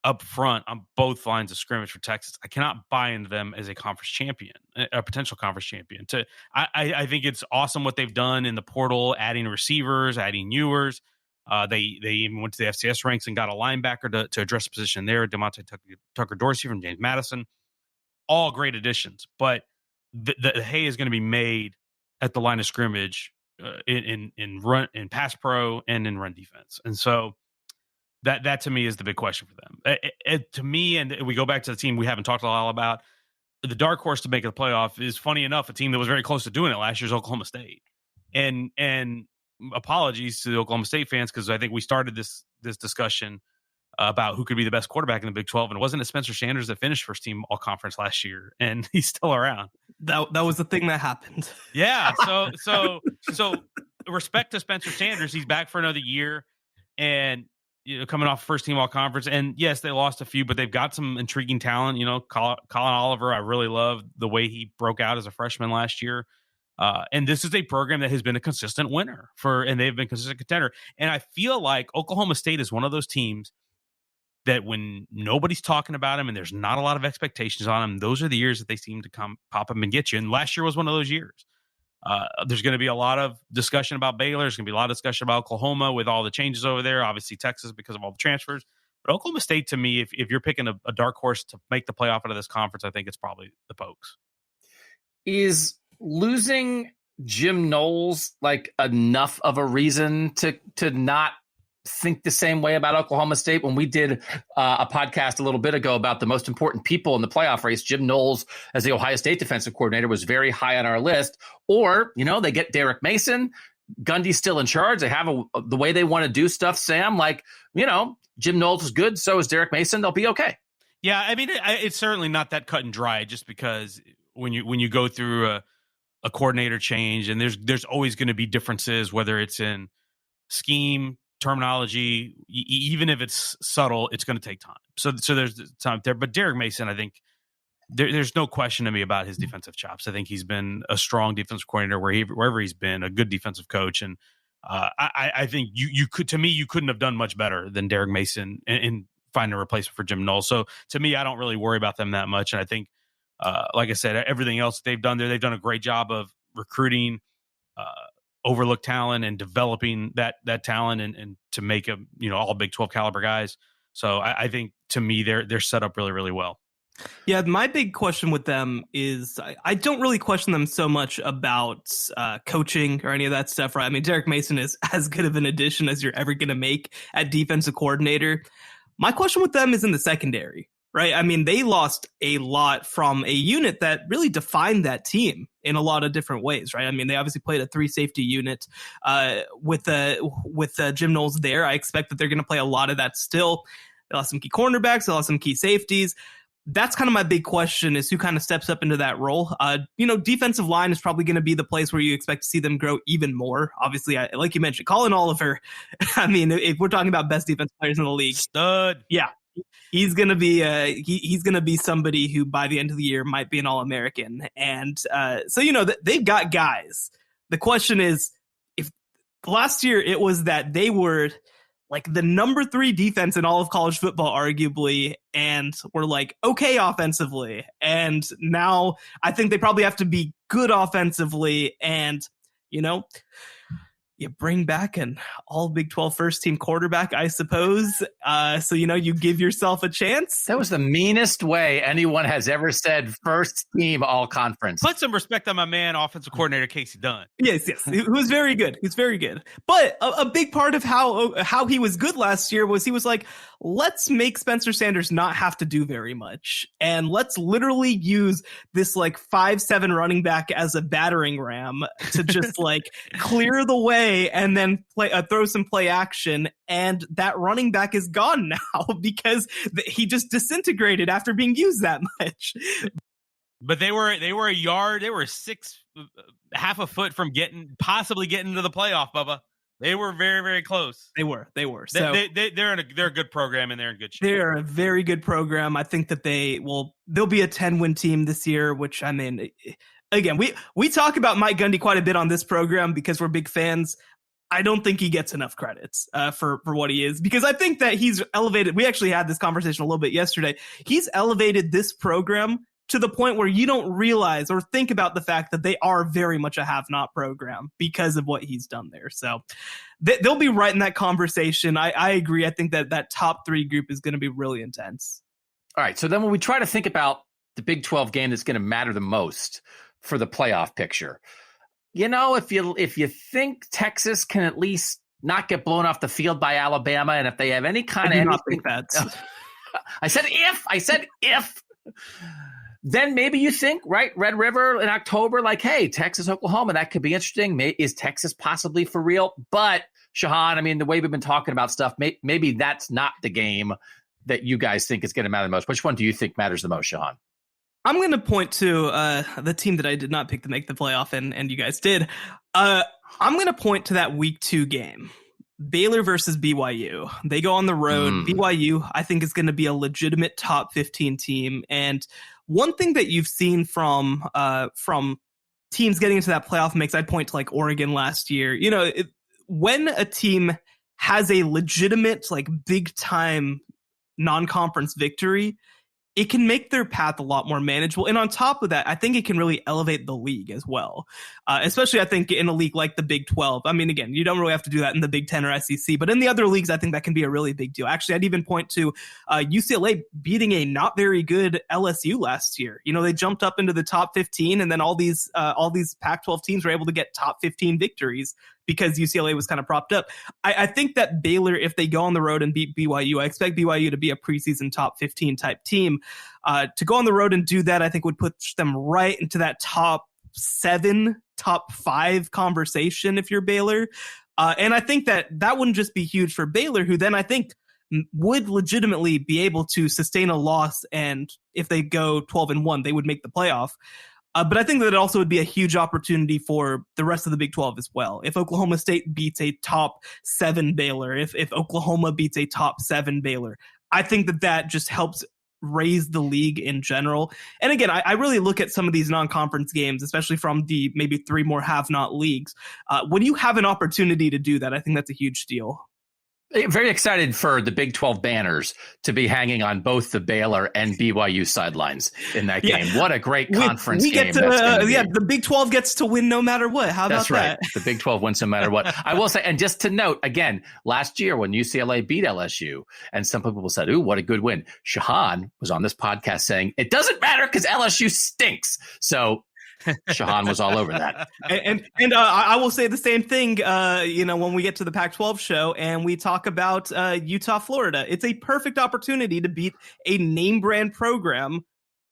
S2: up front on both lines of scrimmage for Texas, I cannot buy into them as a conference champion, a potential conference champion. I think it's awesome what they've done in the portal, adding receivers, adding Ewers. They even went to the FCS ranks and got a linebacker to address the position there. Demonte Tucker Dorsey from James Madison, all great additions. But the hay is going to be made at the line of scrimmage in run, in pass pro, and in run defense. And so that to me is the big question for them. To me, and we go back to the team we haven't talked a lot about, the dark horse to make the playoff is, funny enough, a team that was very close to doing it last year's Oklahoma State. And apologies to the Oklahoma State fans, because I think we started this discussion about who could be the best quarterback in the Big 12, and it wasn't it Spencer Sanders that finished first team all conference last year, and he's still around.
S3: That was the thing that happened.
S2: Yeah. So respect to Spencer Sanders. He's back for another year, and coming off first team all conference. And yes, they lost a few, but they've got some intriguing talent. Colin Oliver, I really love the way he broke out as a freshman last year. And this is a program that has been a consistent winner and they've been a consistent contender. And I feel like Oklahoma State is one of those teams that when nobody's talking about them and there's not a lot of expectations on them, those are the years that they seem to pop up and get you. And last year was one of those years. There's going to be a lot of discussion about Baylor. There's going to be a lot of discussion about Oklahoma with all the changes over there. Obviously, Texas because of all the transfers. But Oklahoma State, to me, if you're picking a dark horse to make the playoff out of this conference, I think it's probably the Pokes.
S1: Is losing Jim Knowles like enough of a reason to not think the same way about Oklahoma State? When we did a podcast a little bit ago about the most important people in the playoff race, Jim Knowles as the Ohio State defensive coordinator was very high on our list. Or, they get Derek Mason, Gundy's still in charge. They have the way they want to do stuff, Sam. Jim Knowles is good. So is Derek Mason. They'll be okay.
S2: Yeah, I mean, it's certainly not that cut and dry, just because when you go through a coordinator change, and there's always going to be differences, whether it's in scheme, terminology, even if it's subtle, it's going to take time. So there's time there. But Derek Mason, I think there's no question to me about his defensive chops. I think he's been a strong defensive coordinator wherever he's been, a good defensive coach. And I think you couldn't have done much better than Derek Mason in finding a replacement for Jim Knowles. So to me, I don't really worry about them that much. And I think, like I said, everything else they've done there, they've done a great job of recruiting overlooked talent and developing that talent and to make them, all Big 12 caliber guys. So I think to me, they're set up really, really well.
S3: Yeah, my big question with them is I don't really question them so much about coaching or any of that stuff, right? I mean, Derek Mason is as good of an addition as you're ever going to make at defensive coordinator. My question with them is in the secondary, right? I mean, they lost a lot from a unit that really defined that team in a lot of different ways, right? I mean, they obviously played a 3-safety unit with Jim Knowles there. I expect that they're going to play a lot of that still. They lost some key cornerbacks. They lost some key safeties. That's kind of my big question is who kind of steps up into that role. Defensive line is probably going to be the place where you expect to see them grow even more. Obviously, like you mentioned, Colin Oliver, I mean, if we're talking about best defensive players in the league,
S2: stud.
S3: Yeah. He's going to be he's going to be somebody who by the end of the year might be an All-American. And so, they've got guys. The question is, if last year it was that they were like the number 3 defense in all of college football, arguably, and we're like, okay, offensively. And now I think they probably have to be good offensively. And, you bring back an all Big 12 first team quarterback, I suppose. So, you give yourself a chance.
S1: That was the meanest way anyone has ever said first team all conference.
S2: Put some respect on my man, offensive coordinator Casey Dunn.
S3: Yes. He was very good. He's very good. But a big part of how he was good last year was he was like, let's make Spencer Sanders not have to do very much. And let's literally use this 5'7" running back as a battering ram to just clear the way and then throw some play action. And that running back is gone now because he just disintegrated after being used that much.
S2: But they were a yard. They were half a foot from possibly getting into the playoff, Bubba. They were very, very close.
S3: They were.
S2: So they're a good program and they're in good shape.
S3: They're a very good program. I think that they'll be a 10-win team this year, which I mean, again, we talk about Mike Gundy quite a bit on this program because we're big fans. I don't think he gets enough credits for what he is, because I think that he's elevated. We actually had this conversation a little bit yesterday. He's elevated this program to the point where you don't realize or think about the fact that they are very much a have-not program because of what he's done there. So they'll be right in that conversation. I agree. I think that top 3 group is going to be really intense.
S1: All right. So then when we try to think about the Big 12 game that's going to matter the most for the playoff picture, if you think Texas can at least not get blown off the field by Alabama, and if they have any kind of anything,
S3: not think that.
S1: I said if. Then maybe you think, right, Red River in October, hey, Texas, Oklahoma, that could be interesting. Is Texas possibly for real? But, Shehan, I mean, the way we've been talking about stuff, maybe that's not the game that you guys think is going to matter the most. Which one do you think matters the most, Shehan?
S3: I'm going to point to the team that I did not pick to make the playoff, and you guys did. I'm going to point to that week 2 game. Baylor versus BYU. They go on the road. BYU, I think, is going to be a legitimate top 15 team. And one thing that you've seen from teams getting into that playoff mix, I'd point to Oregon last year. When a team has a legitimate, big time non-conference victory, it can make their path a lot more manageable. And on top of that, I think it can really elevate the league as well. Especially, I think, in a league like the Big 12. I mean, again, you don't really have to do that in the Big 10 or SEC, but in the other leagues, I think that can be a really big deal. Actually, I'd even point to UCLA beating a not very good LSU last year. They jumped up into the top 15, and then all these Pac-12 teams were able to get top 15 victories because UCLA was kind of propped up. I think that Baylor, if they go on the road and beat BYU, I expect BYU to be a preseason top 15 type team. To go on the road and do that, I think would push them right into that top 7, top 5 conversation if you're Baylor. And I think that wouldn't just be huge for Baylor, who then I think would legitimately be able to sustain a loss. And if they go 12-1, they would make the playoff. But I think that it also would be a huge opportunity for the rest of the Big 12 as well. If Oklahoma State beats a top 7 Baylor, if Oklahoma beats a top 7 Baylor, I think that just helps raise the league in general. And again, I really look at some of these non-conference games, especially from the maybe 3 more have-not leagues. When you have an opportunity to do that, I think that's a huge deal.
S1: Very excited for the Big 12 banners to be hanging on both the Baylor and BYU sidelines in that game. What a great conference game.
S3: Get to, the Big 12 gets to win no matter what. How about that?
S1: The Big 12 wins no matter what. I will say, and just to note, again, last year when UCLA beat LSU, and some people said, ooh, what a good win. Shehan was on this podcast saying, it doesn't matter because LSU stinks. So Shehan was all over that.
S3: And I will say the same thing, when we get to the Pac-12 show and we talk about Utah, Florida. It's a perfect opportunity to beat a name brand program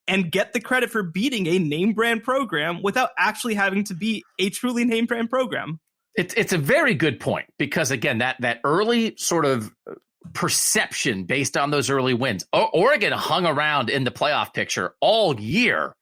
S3: and get the credit for beating a name brand program without actually having to be a truly name brand program.
S1: It's a very good point because, again, that early sort of perception based on those early wins. Oregon hung around in the playoff picture all year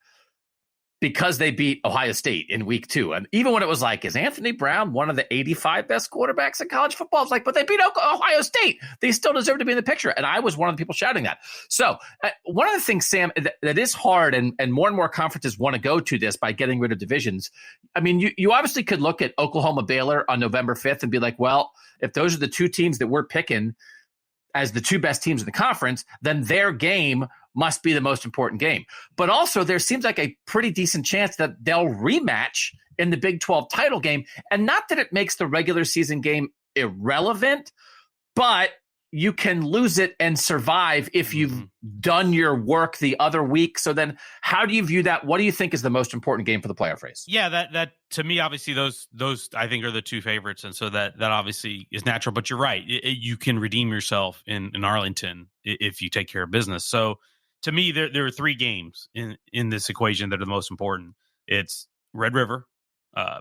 S1: because they beat Ohio State in week 2. And even when it was like, is Anthony Brown one of the 85 best quarterbacks in college football? It's like, but they beat Ohio State. They still deserve to be in the picture. And I was one of the people shouting that. So one of the things, Sam, that is hard, and more conferences want to go to this by getting rid of divisions. I mean, you obviously could look at Oklahoma Baylor on November 5th and be like, well, if those are the 2 teams that we're picking as the 2 best teams in the conference, then their game must be the most important game. But also there seems like a pretty decent chance that they'll rematch in the Big 12 title game. And not that it makes the regular season game irrelevant, but you can lose it and survive if you've done your work the other week. So then how do you view that? What do you think is the most important game for the playoff race?
S2: Yeah, that to me, obviously those I think are the 2 favorites. And so that obviously is natural, but you're right. You can redeem yourself in Arlington if you take care of business. So to me, there are 3 games in this equation that are the most important. It's Red River,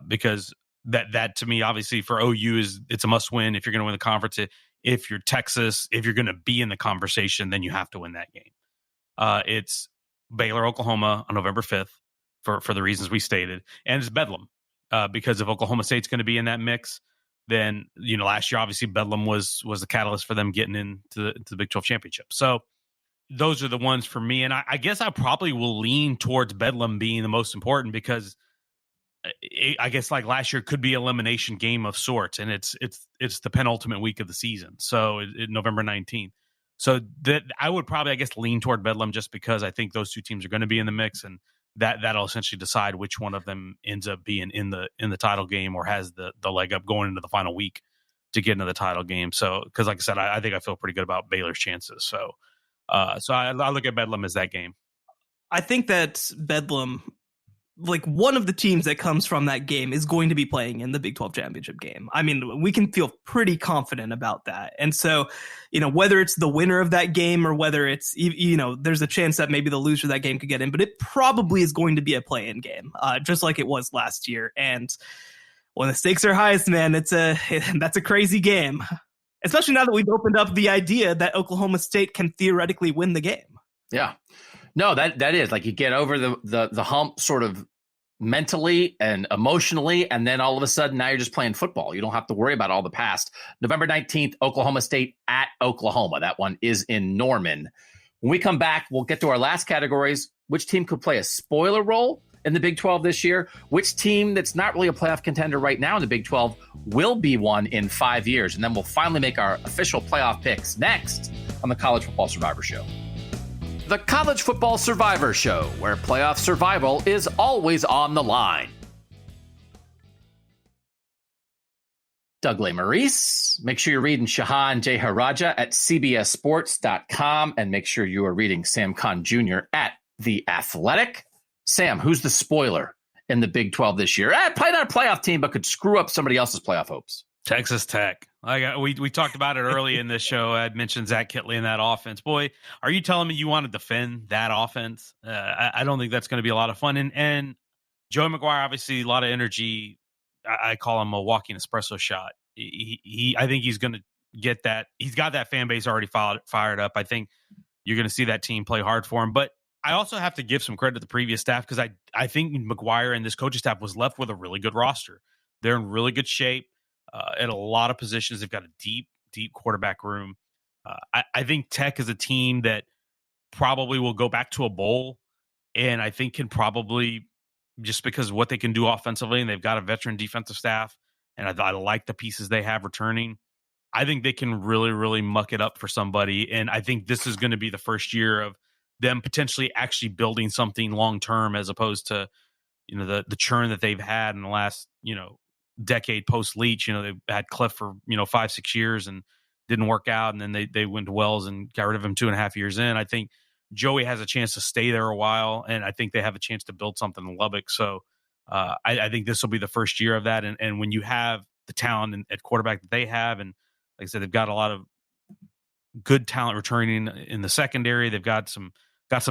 S2: because that to me, obviously for OU it's a must win if you're going to win the conference. If you're Texas, if you're going to be in the conversation, then you have to win that game. It's Baylor, Oklahoma on November 5th for the reasons we stated, and it's Bedlam because if Oklahoma State's going to be in that mix, then last year obviously Bedlam was the catalyst for them getting into the Big 12 championship. So those are the ones for me. And I guess I probably will lean towards Bedlam being the most important because I guess like last year could be elimination game of sorts. And it's the penultimate week of the season. So November 19th. So that I would probably, I guess, lean toward Bedlam just because I think those 2 teams are going to be in the mix, and that'll essentially decide which one of them ends up being in the title game or has the leg up going into the final week to get into the title game. So, cause like I said, I think I feel pretty good about Baylor's chances. So I look at Bedlam as that game.
S3: I think that Bedlam, like one of the teams that comes from that game, is going to be playing in the Big 12 championship game. I mean, we can feel pretty confident about that. And so, whether it's the winner of that game or whether it's, there's a chance that maybe the loser of that game could get in, but it probably is going to be a play-in game, just like it was last year. And when the stakes are highest, man, that's a crazy game. Especially now that we've opened up the idea that Oklahoma State can theoretically win the game.
S1: Yeah. No, that is like you get over the hump sort of mentally and emotionally, and then all of a sudden now you're just playing football. You don't have to worry about all the past. November 19th, Oklahoma State at Oklahoma. That one is in Norman. When we come back, we'll get to our last categories. Which team could play a spoiler role in the Big 12 this year? Which team that's not really a playoff contender right now in the Big 12 will be one in 5 years? And then we'll finally make our official playoff picks next on the College Football Survivor Show. The College Football Survivor Show, where playoff survival is always on the line. Doug Lesmerises. Make sure you're reading Shehan Jeyarajah at cbssports.com, and make sure you are reading Sam Conn Jr. at The Athletic. Sam, who's the spoiler in the Big 12 this year? Probably not a playoff team, but could screw up somebody else's playoff hopes.
S2: Texas Tech. We talked about it early in this show. I'd mentioned Zach Kittley in that offense. Boy, are you telling me you want to defend that offense? I don't think that's going to be a lot of fun. And Joey McGuire, obviously, a lot of energy. I call him a walking espresso shot. I think he's going to get that. He's got that fan base already fired up. I think you're going to see that team play hard for him. But I also have to give some credit to the previous staff because I think McGuire and this coaching staff was left with a really good roster. They're in really good shape. At a lot of positions, they've got a deep quarterback room. I think Tech is a team that probably will go back to a bowl, and I think can probably, just because of what they can do offensively, and they've got a veteran defensive staff, and I like the pieces they have returning. I think they can really, really muck it up for somebody, and I think this is going to be the first year of them potentially actually building something long term, as opposed to the churn that they've had in the last decade post Leach. They've had Cliff for 5-6 years and didn't work out, and then they went to Wells and got rid of him 2.5 years in. I think Joey has a chance to stay there a while, and I think they have a chance to build something in Lubbock. So I think this will be the first year of that. And when you have the talent at quarterback that they have, and like I said, they've got a lot of good talent returning in the secondary. They've got some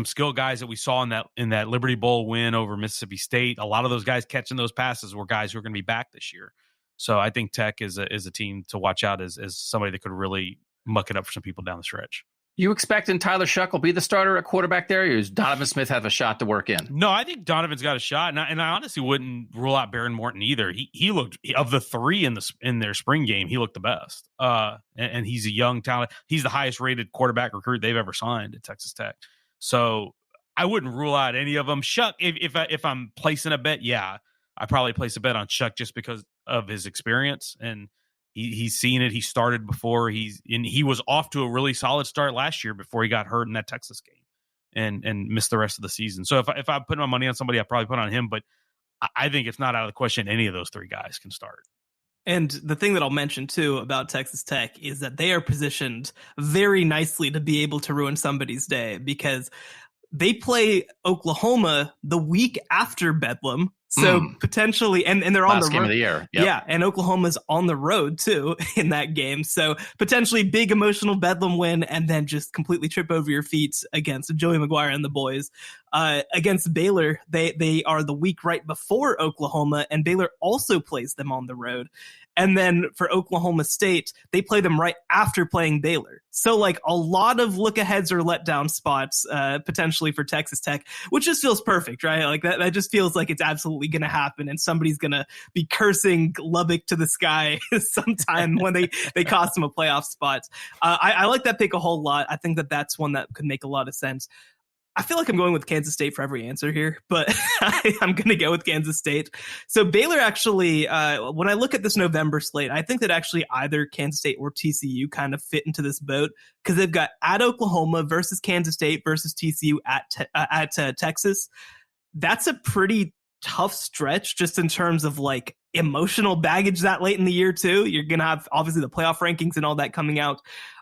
S2: skill guys that we saw in that Liberty Bowl win over Mississippi State. A lot of those guys catching those passes were guys who are going to be back this year. So I think Tech is a team to watch out as somebody that could really muck it up for some people down the stretch.
S1: You expecting Tyler Shuck will be the starter at quarterback there, or does Donovan Smith have a shot to work in?
S2: No, I think Donovan's got a shot, and I honestly wouldn't rule out Baron Morton either. He looked, of the three in their spring game, he looked the best. And he's a young talent. He's the highest rated quarterback recruit they've ever signed at Texas Tech. So I wouldn't rule out any of them. Shuck, if I'm placing a bet, yeah, I probably place a bet on Shuck just because of his experience, and he's seen it. He started before. He was off to a really solid start last year before he got hurt in that Texas game and missed the rest of the season. So if I put my money on somebody, I'd probably put on him. But I think it's not out of the question any of those three guys can start.
S3: And the thing that I'll mention, too, about Texas Tech is that they are positioned very nicely to be able to ruin somebody's day, because they play Oklahoma the week after Bedlam. So potentially, and they're on the road.
S1: Last game of the year. Yep.
S3: Yeah, and Oklahoma's on the road, too, in that game. So potentially big emotional Bedlam win, and then just completely trip over your feet against Joey McGuire and the boys. Against Baylor, they are the week right before Oklahoma, and Baylor also plays them on the road. And then for Oklahoma State, they play them right after playing Baylor. So like a lot of look aheads or letdown spots potentially for Texas Tech, which just feels perfect, right? Like that just feels like it's absolutely going to happen, and somebody's going to be cursing Lubbock to the sky sometime when they cost them a playoff spot. I like that pick a whole lot. I think that's one that could make a lot of sense. I feel like I'm going with Kansas State for every answer here, but I'm going to go with Kansas State. So Baylor actually, when I look at this November slate, I think that actually either Kansas State or TCU kind of fit into this boat, because they've got at Oklahoma versus Kansas State versus TCU at Texas. That's a pretty tough stretch just in terms of like emotional baggage that late in the year too. You're going to have obviously the playoff rankings and all that coming out.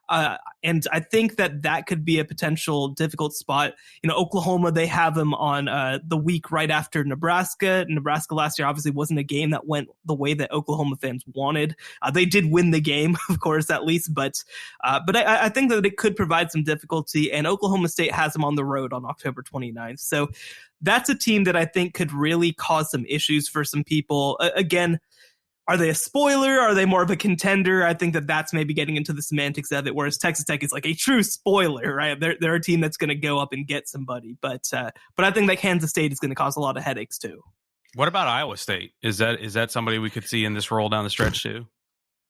S3: And I think that could be a potential difficult spot. Oklahoma, they have them on the week right after Nebraska. Nebraska last year obviously wasn't a game that went the way that Oklahoma fans wanted. They did win the game, of course, at least, but I think that it could provide some difficulty, and Oklahoma State has them on the road on October 29th. So that's a team that I think could really cause some issues for some people. Again, are they a spoiler? Are they more of a contender? I think that's maybe getting into the semantics of it, whereas Texas Tech is like a true spoiler, right? They're a team that's going to go up and get somebody. But I think that Kansas State is going to cause a lot of headaches too.
S2: What about Iowa State? Is that somebody we could see in this roll down the stretch too?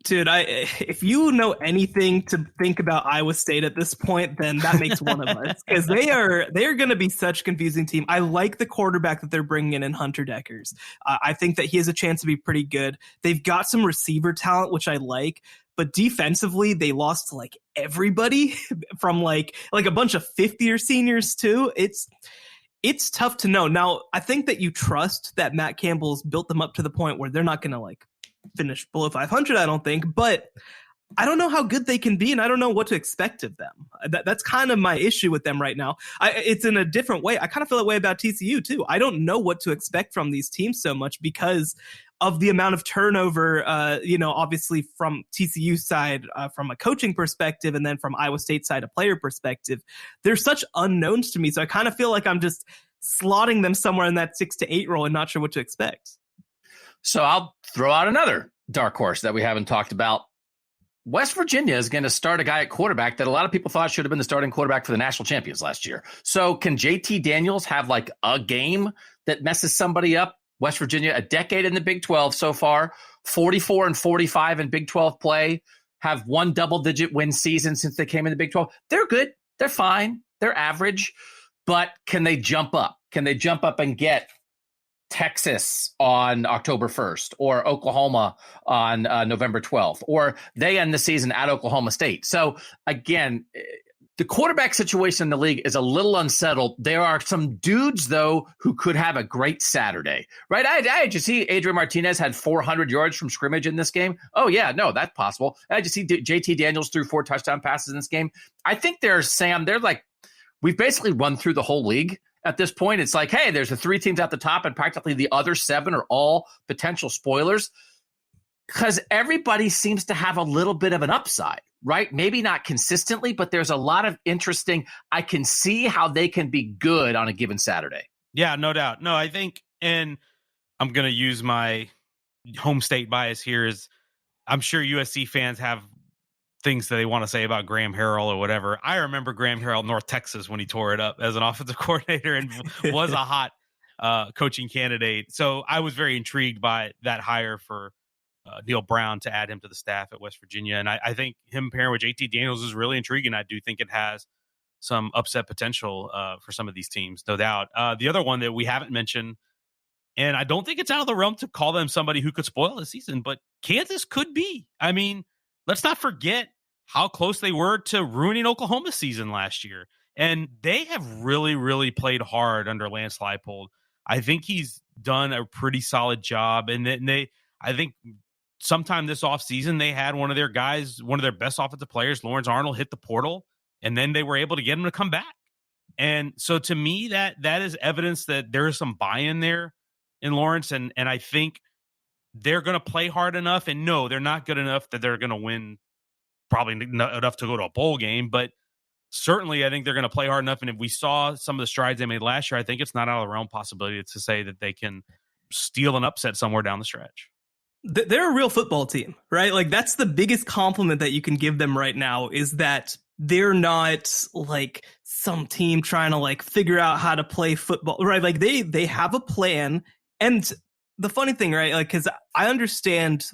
S3: Dude, if you know anything to think about Iowa State at this point, then that makes one of us, because they are going to be such a confusing team. I like the quarterback that they're bringing in Hunter Deckers. I think that he has a chance to be pretty good. They've got some receiver talent, which I like, but defensively they lost like everybody from like a bunch of fifth-year seniors too. It's tough to know. Now, I think that you trust that Matt Campbell's built them up to the point where they're not going to like finish below 500, I don't think, but I don't know how good they can be, and I don't know what to expect of them. That's kind of my issue with them right now. It's in a different way. I kind of feel that way about TCU too. I don't know what to expect from these teams so much because of the amount of turnover, obviously from TCU side, from a coaching perspective, and then from Iowa State side, a player perspective. They're such unknowns to me, so I kind of feel like I'm just slotting them somewhere in that 6 to 8 role and not sure what to expect.
S1: So I'll throw out another dark horse that we haven't talked about. West Virginia is going to start a guy at quarterback that a lot of people thought should have been the starting quarterback for the national champions last year. So can JT Daniels have like a game that messes somebody up? West Virginia, a decade in the Big 12 so far, 44-45 in Big 12 play, have one double-digit win season since they came in the Big 12. They're good. They're fine. They're average, but can they jump up? Can they jump up and get Texas on October 1st or Oklahoma on November 12th, or they end the season at Oklahoma State? So again, the quarterback situation in the league is a little unsettled. There are some dudes, though, who could have a great Saturday, right? I just see Adrian Martinez had 400 yards from scrimmage in this game. Oh, yeah, no, that's possible. I just see JT Daniels threw 4 touchdown passes in this game. I think they're like, we've basically run through the whole league at this point. It's like, hey, there's the 3 teams at the top, and practically the other 7 are all potential spoilers, because everybody seems to have a little bit of an upside, right? Maybe not consistently, but there's a lot of interesting. I can see how they can be good on a given Saturday.
S2: Yeah, no doubt. No, I think, and I'm going to use my home state bias here, is I'm sure USC fans have things that they want to say about Graham Harrell or whatever. I remember Graham Harrell, North Texas, when he tore it up as an offensive coordinator and was a hot coaching candidate. So I was very intrigued by that hire for Neil Brown to add him to the staff at West Virginia. And I think him pairing with JT Daniels is really intriguing. I do think it has some upset potential for some of these teams, no doubt. The other one that we haven't mentioned, and I don't think it's out of the realm to call them somebody who could spoil the season, but Kansas could be. I mean, let's not forget how close they were to ruining Oklahoma's season last year. And they have really, really played hard under Lance Leipold. I think he's done a pretty solid job. And I think sometime this offseason, they had one of their guys, one of their best offensive players, Lawrence Arnold, hit the portal, and then they were able to get him to come back. And so to me, that is evidence that there is some buy-in there in Lawrence. And I think they're going to play hard enough. And no, they're not good enough that they're going to win probably not enough to go to a bowl game, but certainly I think they're going to play hard enough. And if we saw some of the strides they made last year, I think it's not out of the realm possibility to say that they can steal an upset somewhere down the stretch.
S3: They're a real football team, right? Like, that's the biggest compliment that you can give them right now, is that they're not like some team trying to like figure out how to play football, right? Like they have a plan. And the funny thing, right? Like, cause I understand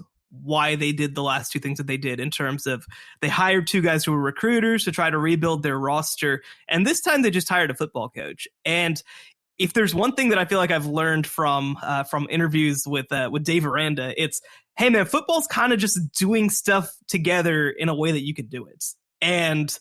S3: why they did the last 2 things that they did, in terms of they hired 2 guys who were recruiters to try to rebuild their roster. And this time they just hired a football coach. And if there's one thing that I feel like I've learned from interviews with Dave Aranda, it's, hey man, football's kind of just doing stuff together in a way that you can do it. And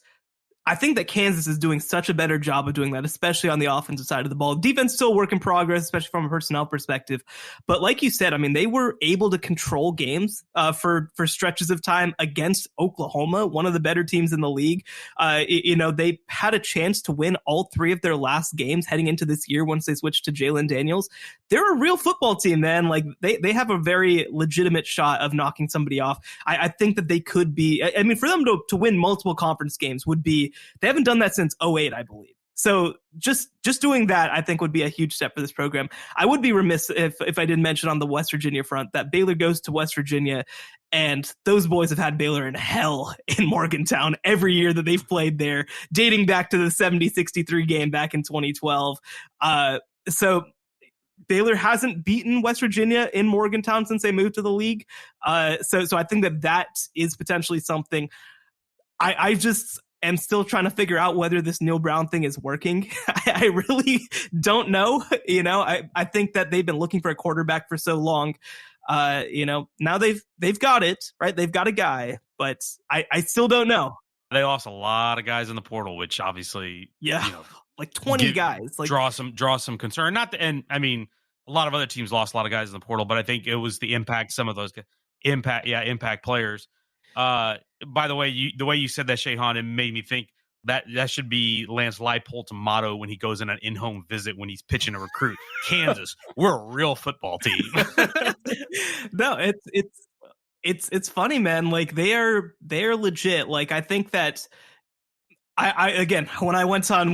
S3: I think that Kansas is doing such a better job of doing that, especially on the offensive side of the ball. Defense still a work in progress, especially from a personnel perspective. But like you said, I mean, they were able to control games for stretches of time against Oklahoma, one of the better teams in the league. They had a chance to win all 3 of their last games heading into this year once they switched to Jalen Daniels. They're a real football team, man. Like, they have a very legitimate shot of knocking somebody off. I think that they could be, I mean, for them to win multiple conference games would be, they haven't done that since 2008, I believe. So just doing that, I think, would be a huge step for this program. I would be remiss if I didn't mention on the West Virginia front that Baylor goes to West Virginia, and those boys have had Baylor in hell in Morgantown every year that they've played there, dating back to the 70-63 game back in 2012. So Baylor hasn't beaten West Virginia in Morgantown since they moved to the league. So I think that is potentially something. I just am still trying to figure out whether this Neil Brown thing is working. I really don't know. I think that they've been looking for a quarterback for so long. Now they've got it, right? They've got a guy, but I still don't know.
S2: They lost a lot of guys in the portal, which obviously,
S3: like 20 guys, like
S2: draw some concern. And I mean, a lot of other teams lost a lot of guys in the portal, but I think it was the impact. Some of those impact players. By the way, the way you said that, Shehan, it made me think that should be Lance Leipold's motto when he goes in an in-home visit when he's pitching a recruit. Kansas, we're a real football team.
S3: No, it's funny, man. Like, they are legit. Like, I think that I again, when I went on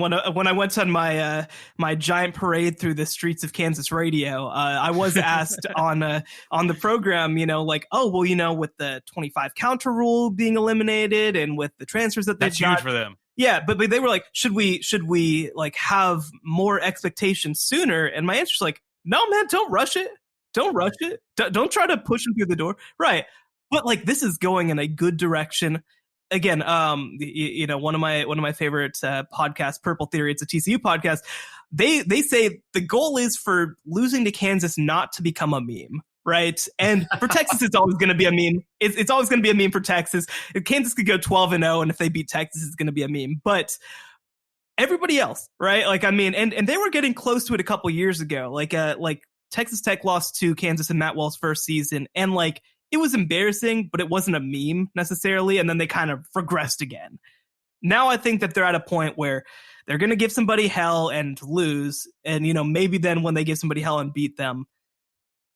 S3: my giant parade through the streets of Kansas radio, I was asked on the program, with the 25 counter rule being eliminated and with the transfers that's
S2: huge for them.
S3: Yeah, but they were like, should we like have more expectations sooner? And my answer's like, no, man, don't rush it. Don't rush it. Don't try to push them through the door. Right. But like, this is going in a good direction. again, one of my favorite podcasts, Purple Theory, it's a TCU podcast. They say the goal is for losing to Kansas not to become a meme, right? And for Texas, it's always going to be a meme. It's always going to be a meme for Texas. If Kansas could go 12-0, and if they beat Texas, it's going to be a meme. But everybody else, right? Like, I mean, and they were getting close to it a couple years ago. Like Texas Tech lost to Kansas in Matt Wells' first season, and like it was embarrassing, but it wasn't a meme necessarily. And then they kind of regressed again. Now I think that they're at a point where they're going to give somebody hell and lose. And, maybe then when they give somebody hell and beat them,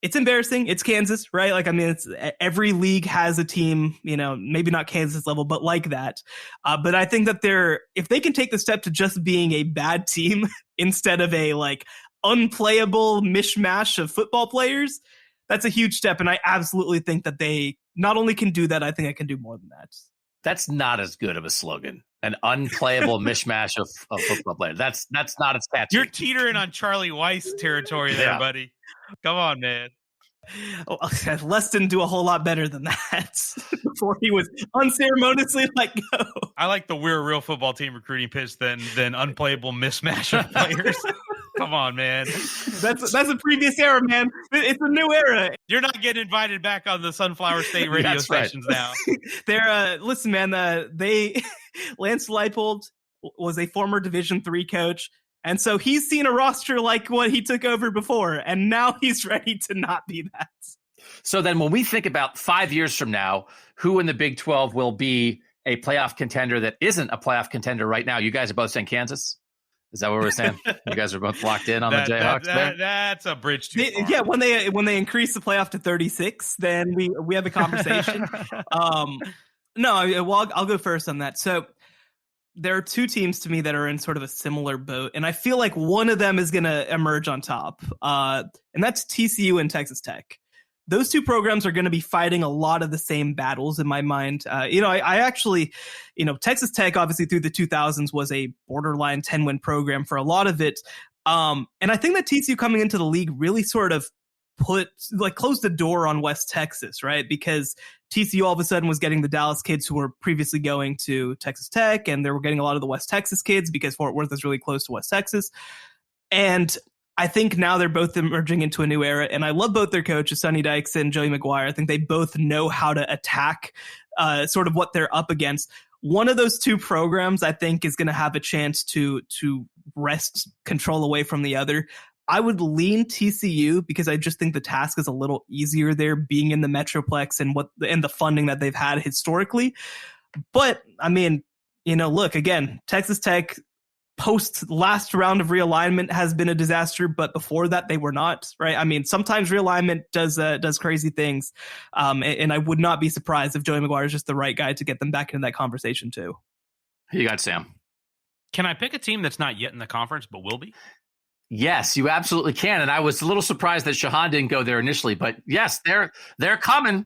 S3: it's embarrassing. It's Kansas, right? Like, I mean, every league has a team, maybe not Kansas level, but like that. But I think that if they can take the step to just being a bad team instead of a like unplayable mishmash of football players, that's a huge step. And I absolutely think that they not only can do that, I think I can do more than that.
S1: That's not as good of a slogan. An unplayable mishmash of football players. That's not as catchy.
S2: You're teetering on Charlie Weiss territory there, buddy. Come on, man.
S3: Les didn't do a whole lot better than that before he was unceremoniously let go.
S2: I like the we're a real football team recruiting pitch than unplayable mismatch of players. Come on, man.
S3: That's a previous era, man. It's a new era.
S2: You're not getting invited back on the Sunflower State radio stations now.
S3: They're listen, man. Lance Leipold was a former Division III coach. And so he's seen a roster like what he took over before, and now he's ready to not be that.
S1: So then when we think about 5 years from now, who in the Big 12 will be a playoff contender that isn't a playoff contender right now? You guys are both saying Kansas? Is that what we're saying? You guys are both locked in on the Jayhawks there?
S2: That's a bridge too far.
S3: Yeah, when they increase the playoff to 36, then we have a conversation. I'll go first on that. So there are two teams to me that are in sort of a similar boat, and I feel like one of them is going to emerge on top, and that's TCU and Texas Tech. Those two programs are going to be fighting a lot of the same battles in my mind. I actually, Texas Tech, obviously through the 2000s, was a borderline 10-win program for a lot of it. And I think that TCU coming into the league really sort of closed the door on West Texas, right? Because TCU all of a sudden was getting the Dallas kids who were previously going to Texas Tech, and they were getting a lot of the West Texas kids because Fort Worth is really close to West Texas. And I think now they're both emerging into a new era, and I love both their coaches, Sonny Dykes and Joey McGuire. I think they both know how to attack sort of what they're up against. One of those two programs, I think, is going to have a chance to wrest control away from the other. I would lean TCU because I just think the task is a little easier there, being in the Metroplex and the funding that they've had historically. But I mean, look, again, Texas Tech post last round of realignment has been a disaster, but before that they were not, right? I mean, sometimes realignment does crazy things, and I would not be surprised if Joey McGuire is just the right guy to get them back into that conversation too.
S1: Who you got, Sam?
S2: Can I pick a team that's not yet in the conference but will be?
S1: Yes, you absolutely can. And I was a little surprised that Shehan didn't go there initially, but yes, they're coming.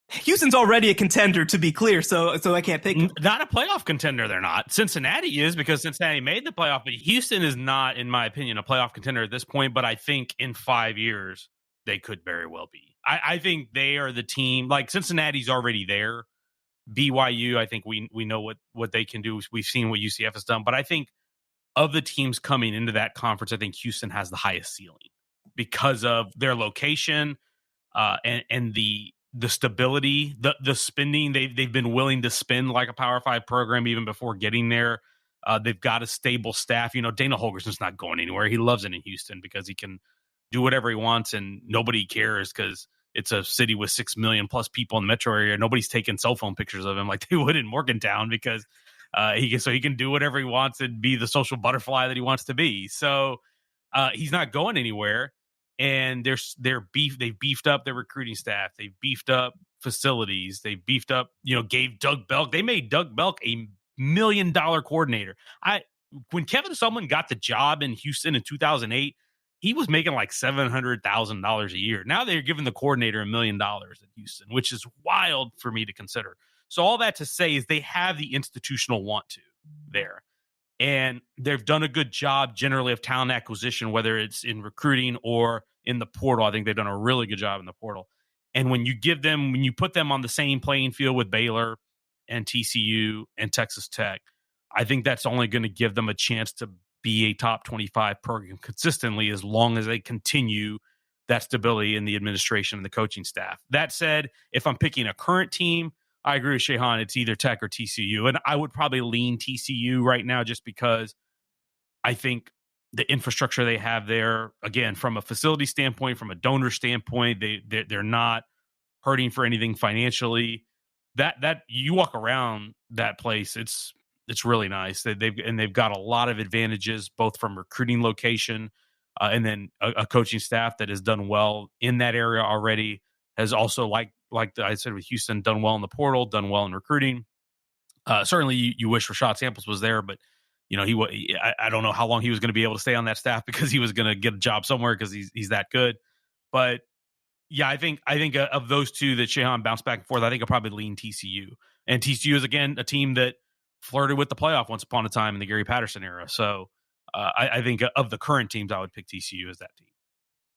S3: Houston's already a contender, to be clear, so I can't pick them.
S2: Not a playoff contender, they're not. Cincinnati is, because Cincinnati made the playoff, but Houston is not, in my opinion, a playoff contender at this point, but I think in 5 years, they could very well be. I think they are the team, like Cincinnati's already there. BYU, I think we know what they can do. We've seen what UCF has done, but I think of the teams coming into that conference, I think Houston has the highest ceiling because of their location and the stability, the spending. They've been willing to spend like a Power 5 program even before getting there. They've got a stable staff. Dana Holgerson's not going anywhere. He loves it in Houston because he can do whatever he wants and nobody cares because it's a city with 6 million plus people in the metro area. Nobody's taking cell phone pictures of him like they would in Morgantown because he can do whatever he wants and be the social butterfly that he wants to be. So he's not going anywhere. And they've beefed up their recruiting staff. They've beefed up facilities. They beefed up, gave Doug Belk. They made Doug Belk a $1 million coordinator. When Kevin Sumlin got the job in Houston in 2008, he was making like $700,000 a year. Now they're giving the coordinator $1 million at Houston, which is wild for me to consider. So all that to say is they have the institutional want to there. And they've done a good job generally of talent acquisition, whether it's in recruiting or in the portal. I think they've done a really good job in the portal. And when you put them on the same playing field with Baylor and TCU and Texas Tech, I think that's only going to give them a chance to be a top 25 program consistently as long as they continue that stability in the administration and the coaching staff. That said, if I'm picking a current team, I agree with Shehan. It's either Tech or TCU. And I would probably lean TCU right now just because I think the infrastructure they have there, again, from a facility standpoint, from a donor standpoint, they're not hurting for anything financially. That you walk around that place, it's really nice. They've got a lot of advantages, both from recruiting location and then a coaching staff that has done well in that area already. Has also, like I said with Houston, done well in the portal, done well in recruiting. Certainly, you wish Rashad Samples was there, but I don't know how long he was going to be able to stay on that staff because he was going to get a job somewhere because he's that good. But yeah, I think of those two that Shehan bounced back and forth, I think I'll probably lean TCU. And TCU is, again, a team that flirted with the playoff once upon a time in the Gary Patterson era. So I think of the current teams, I would pick TCU as that team.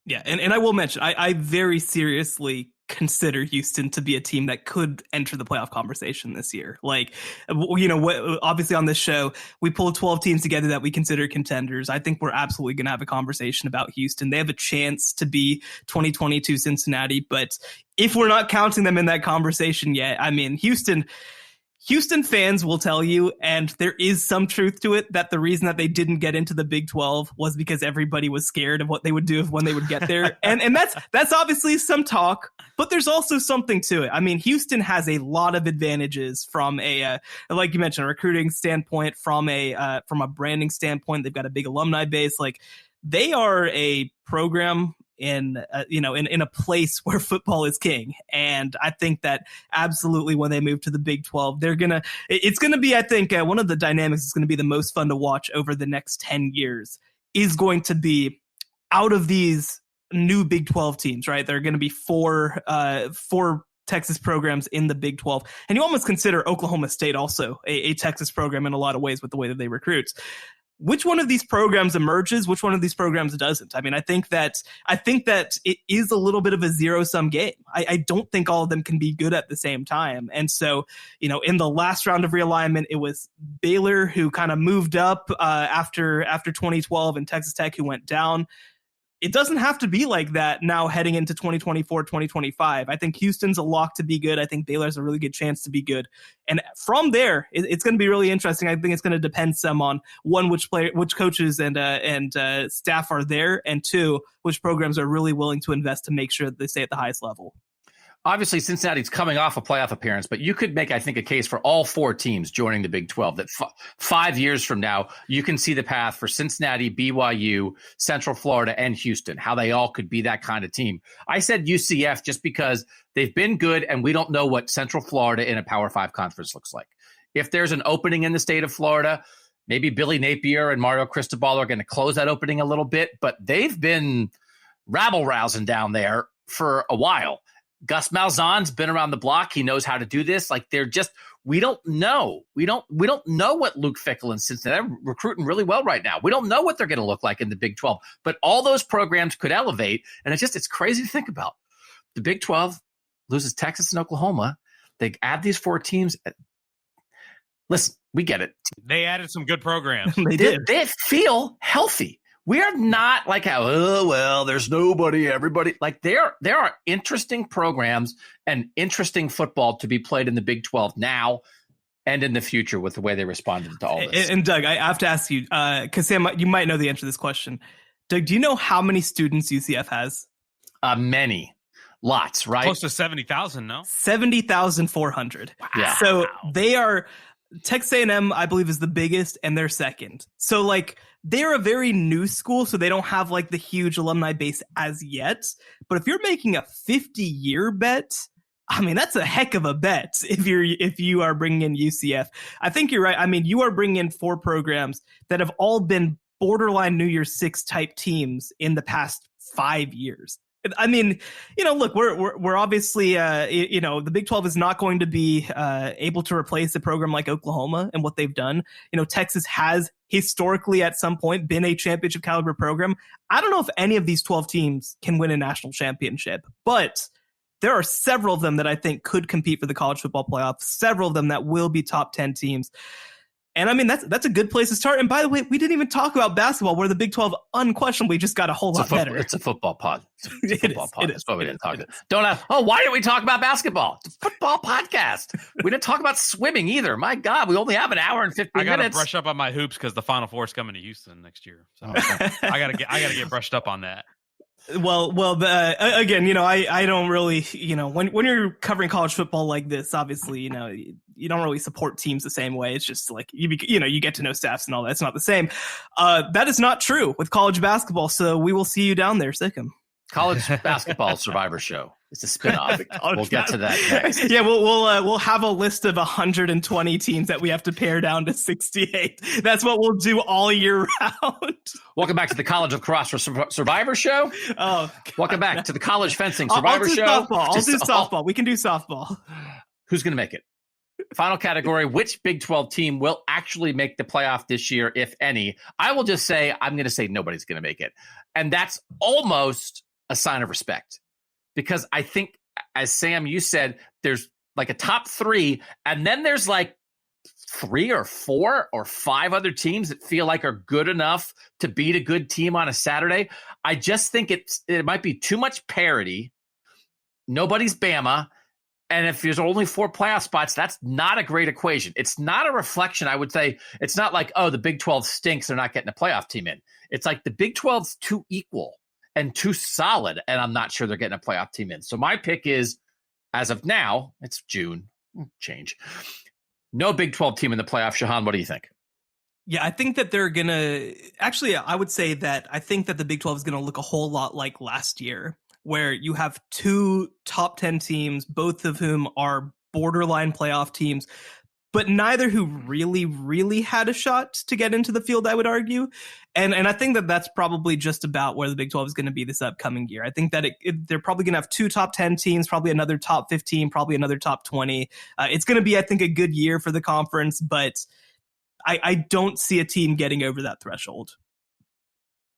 S3: Yeah, and I will mention, I very seriously consider Houston to be a team that could enter the playoff conversation this year. Like, obviously on this show, we pull 12 teams together that we consider contenders. I think we're absolutely going to have a conversation about Houston. They have a chance to be 2022 Cincinnati, but if we're not counting them in that conversation yet, I mean, Houston fans will tell you, and there is some truth to it, that the reason that they didn't get into the Big 12 was because everybody was scared of what they would do when they would get there. and that's obviously some talk, but there's also something to it. I mean, Houston has a lot of advantages from a, like you mentioned, a recruiting standpoint, from a branding standpoint. They've got a big alumni base. Like, they are a program in a place where football is king. And I think that absolutely when they move to the Big 12, it's going to be, I think, one of the dynamics is going to be the most fun to watch over the next 10 years is going to be out of these new Big 12 teams, right? There are going to be four Texas programs in the Big 12. And you almost consider Oklahoma State also a Texas program in a lot of ways with the way that they recruit. Which one of these programs emerges? Which one of these programs doesn't? I mean, I think that it is a little bit of a zero-sum game. I don't think all of them can be good at the same time. And so, in the last round of realignment, it was Baylor who kind of moved up after 2012 and Texas Tech who went down. It doesn't have to be like that now heading into 2024, 2025. I think Houston's a lock to be good. I think Baylor's a really good chance to be good. And from there, it's going to be really interesting. I think it's going to depend some on, one, which coaches and staff are there, and two, which programs are really willing to invest to make sure that they stay at the highest level.
S1: Obviously, Cincinnati's coming off a playoff appearance, but you could make, I think, a case for all four teams joining the Big 12 that 5 years from now, you can see the path for Cincinnati, BYU, Central Florida, and Houston, how they all could be that kind of team. I said UCF just because they've been good, and we don't know what Central Florida in a Power 5 conference looks like. If there's an opening in the state of Florida, maybe Billy Napier and Mario Cristobal are going to close that opening a little bit, but they've been rabble-rousing down there for a while. Gus Malzahn's been around the block. He knows how to do this. Like, we don't know. We don't know what Luke Fickell and Cincinnati are recruiting really well right now. We don't know what they're going to look like in the Big 12, but all those programs could elevate. And it's crazy to think about. The Big 12 loses Texas and Oklahoma. They add these four teams. Listen, we get it.
S2: They added some good programs.
S1: They feel healthy. We are not like how, there's nobody, everybody. Like, there are interesting programs and interesting football to be played in the Big 12 now and in the future with the way they responded to all this.
S3: And Doug, I have to ask you, because Sam, you might know the answer to this question. Doug, do you know how many students UCF has?
S1: Many. Lots, right?
S2: Close to 70,000, no?
S3: 70,400.
S1: Wow. Yeah.
S3: So they are... Texas A&M, I believe, is the biggest, and they're second. So, like, they're a very new school, so they don't have, like, the huge alumni base as yet. But if you're making a 50-year bet, I mean, that's a heck of a bet if you are bringing in UCF. I think you're right. I mean, you are bringing in four programs that have all been borderline New Year's Six type teams in the past 5 years. I mean, look, we're obviously, the Big 12 is not going to be able to replace a program like Oklahoma and what they've done. Texas has historically at some point been a championship caliber program. I don't know if any of these 12 teams can win a national championship, but there are several of them that I think could compete for the college football playoff, several of them that will be top 10 teams. And I mean, that's a good place to start. And by the way, we didn't even talk about basketball, where the Big 12 unquestionably just got a whole lot better.
S1: It's a football pod. It's a football pod. That's why we didn't talk. Why didn't we talk about basketball? It's a football podcast. We didn't talk about swimming either. My God, we only have an hour and 15 minutes.
S2: I got to brush up on my hoops because the Final Four is coming to Houston next year. So I got to get brushed up on that.
S3: Well, again, I don't really, when you're covering college football like this, obviously, you don't really support teams the same way. It's just like, you get to know staffs and all that. It's not the same. That is not true with college basketball. So we will see you down there, Sikkim.
S1: College basketball Survivor Show. It's a spinoff. We'll get to that next.
S3: Yeah, we'll have a list of 120 teams that we have to pare down to 68. That's what we'll do all year round.
S1: Welcome back to the College Lacrosse Survivor Show.
S3: Oh, God.
S1: Welcome back to the College Fencing Survivor Show.
S3: I'll do softball. We can do softball.
S1: Who's going to make it? Final category, which Big 12 team will actually make the playoff this year, if any? I will just say, I'm going to say nobody's going to make it. And that's almost a sign of respect. Because I think, as Sam, you said, there's like a top 3, and then there's like 3 or 4 or 5 other teams that feel like are good enough to beat a good team on a Saturday. I just think it might be too much parity. Nobody's Bama. And if there's only 4 playoff spots, that's not a great equation. It's not a reflection. I would say it's not like, oh, the Big 12 stinks, they're not getting a playoff team in. It's like the Big 12's too equal and too solid, and I'm not sure they're getting a playoff team in. So my pick is, as of now, it's June, change. No Big 12 team in the playoff. Shehan, what do you think?
S3: Yeah, I think that they're going to – actually, I would say that I think that the Big 12 is going to look a whole lot like last year, where you have 2 top 10 teams, both of whom are borderline playoff teams, but neither who really had a shot to get into the field, I would argue. And I think that that's probably just about where the Big 12 is going to be this upcoming year. I think that they're probably going to have 2 top 10 teams, probably another top 15, probably another top 20. It's going to be, I think, a good year for the conference, but I don't see a team getting over that threshold.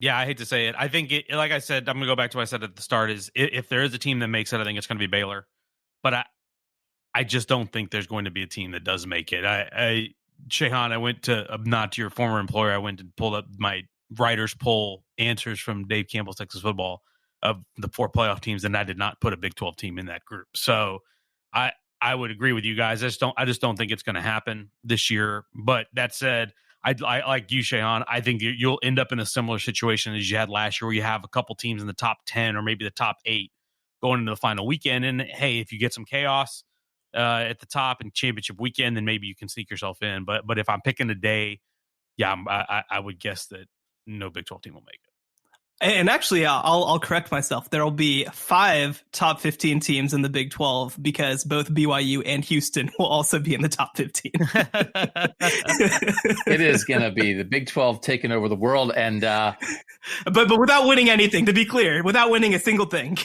S2: Yeah, I hate to say it. I think, like I said, I'm going to go back to what I said at the start, is if there is a team that makes it, I think it's going to be Baylor. But I just don't think there's going to be a team that does make it. Shehan, I went to, not to your former employer, I went and pulled up my writer's poll answers from Dave Campbell's Texas Football of the 4 playoff teams, and I did not put a Big 12 team in that group. So I would agree with you guys. I just don't think it's going to happen this year. But that said, I like you, Shehan. I think you'll end up in a similar situation as you had last year, where you have a couple teams in the top 10 or maybe the top 8 going into the final weekend. And hey, if you get some chaos at the top and championship weekend, then maybe you can sneak yourself in. But if I'm picking a day, yeah, I would guess that no Big 12 team will make it.
S3: And actually, I'll correct myself. There will be 5 top 15 teams in the Big 12, because both BYU and Houston will also be in the top 15.
S1: It is going to be the Big 12 taking over the world. And
S3: but without winning anything, to be clear, without winning a single thing.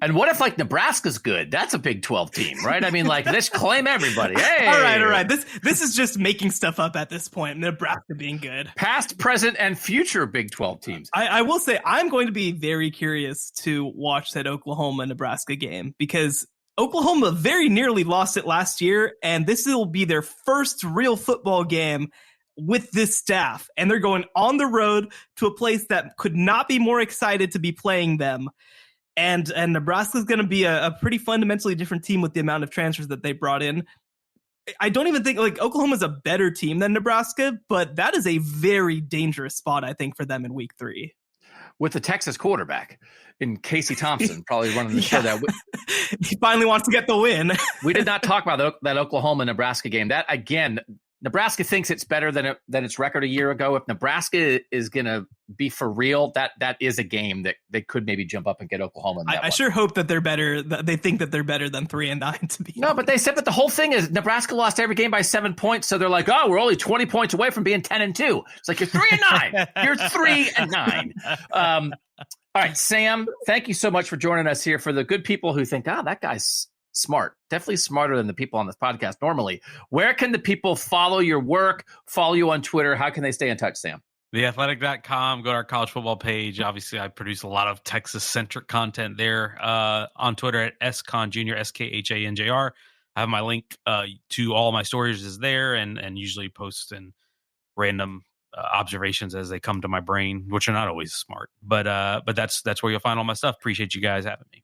S1: And what if, like, Nebraska's good? That's a Big 12 team, right? I mean, like, let's claim everybody. Hey,
S3: all right. This is just making stuff up at this point. Nebraska being good.
S1: Past, present, and future Big 12 teams.
S3: I will say I'm going to be very curious to watch that Oklahoma-Nebraska game, because Oklahoma very nearly lost it last year, and this will be their first real football game with this staff. And they're going on the road to a place that could not be more excited to be playing them. And Nebraska is going to be a pretty fundamentally different team with the amount of transfers that they brought in. I don't even think, like, Oklahoma is a better team than Nebraska, but that is a very dangerous spot, I think, for them in week 3.
S1: With the Texas quarterback in Casey Thompson, probably running the show. That
S3: he finally wants to get the win.
S1: We did not talk about that Oklahoma-Nebraska game. That, again, Nebraska thinks it's better than its record a year ago. If Nebraska is going to be for real, that is a game that they could maybe jump up and get Oklahoma.
S3: I sure hope that they're better. That they think that they're better than 3-9 to be.
S1: No, honest. But they said that the whole thing is Nebraska lost every game by 7 points. So they're like, oh, we're only 20 points away from being 10-2. It's like, you're 3-9. You're 3-9. All right, Sam, thank you so much for joining us here. For the good people who think, that guy's smart, definitely smarter than the people on this podcast normally. Where can the people follow your work, follow you on Twitter? How can they stay in touch, Sam?
S2: TheAthletic.com. Go to our college football page. Obviously, I produce a lot of Texas-centric content there. On Twitter at SConJr, SKHANJR. I have my link to all my stories is there, and usually post in random observations as they come to my brain, which are not always smart. But that's where you'll find all my stuff. Appreciate you guys having me.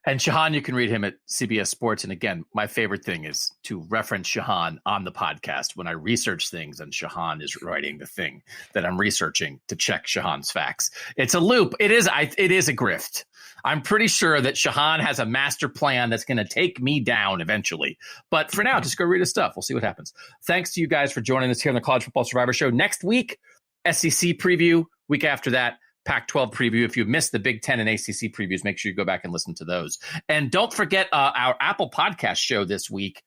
S1: And Shehan, you can read him at CBS Sports. And again, my favorite thing is to reference Shehan on the podcast when I research things and Shehan is writing the thing that I'm researching to check Shehan's facts. It's a loop. It is a grift. I'm pretty sure that Shehan has a master plan that's going to take me down eventually. But for now, just go read his stuff. We'll see what happens. Thanks to you guys for joining us here on the College Football Survivor Show. Next week, SEC preview. Week after that, Pac-12 preview. If you missed the Big Ten and ACC previews, make sure you go back and listen to those. And don't forget our Apple Podcast show this week.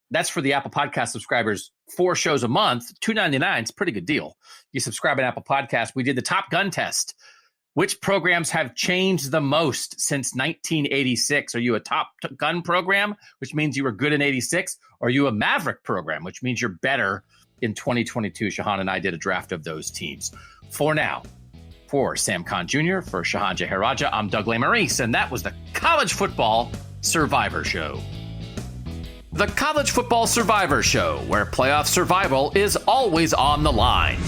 S1: That's for the Apple Podcast subscribers. 4 shows a month, $2.99. It's a pretty good deal. You subscribe to Apple Podcast. We did the Top Gun test. Which programs have changed the most since 1986? Are you a Top Gun program, which means you were good in 86? Or are you a Maverick program, which means you're better in 2022? Shehan and I did a draft of those teams. For now, for Sam Khan Jr., for Shehan Jeyarajah, I'm Doug Lesmerises, and that was the College Football Survivor Show. The College Football Survivor Show, where playoff survival is always on the line.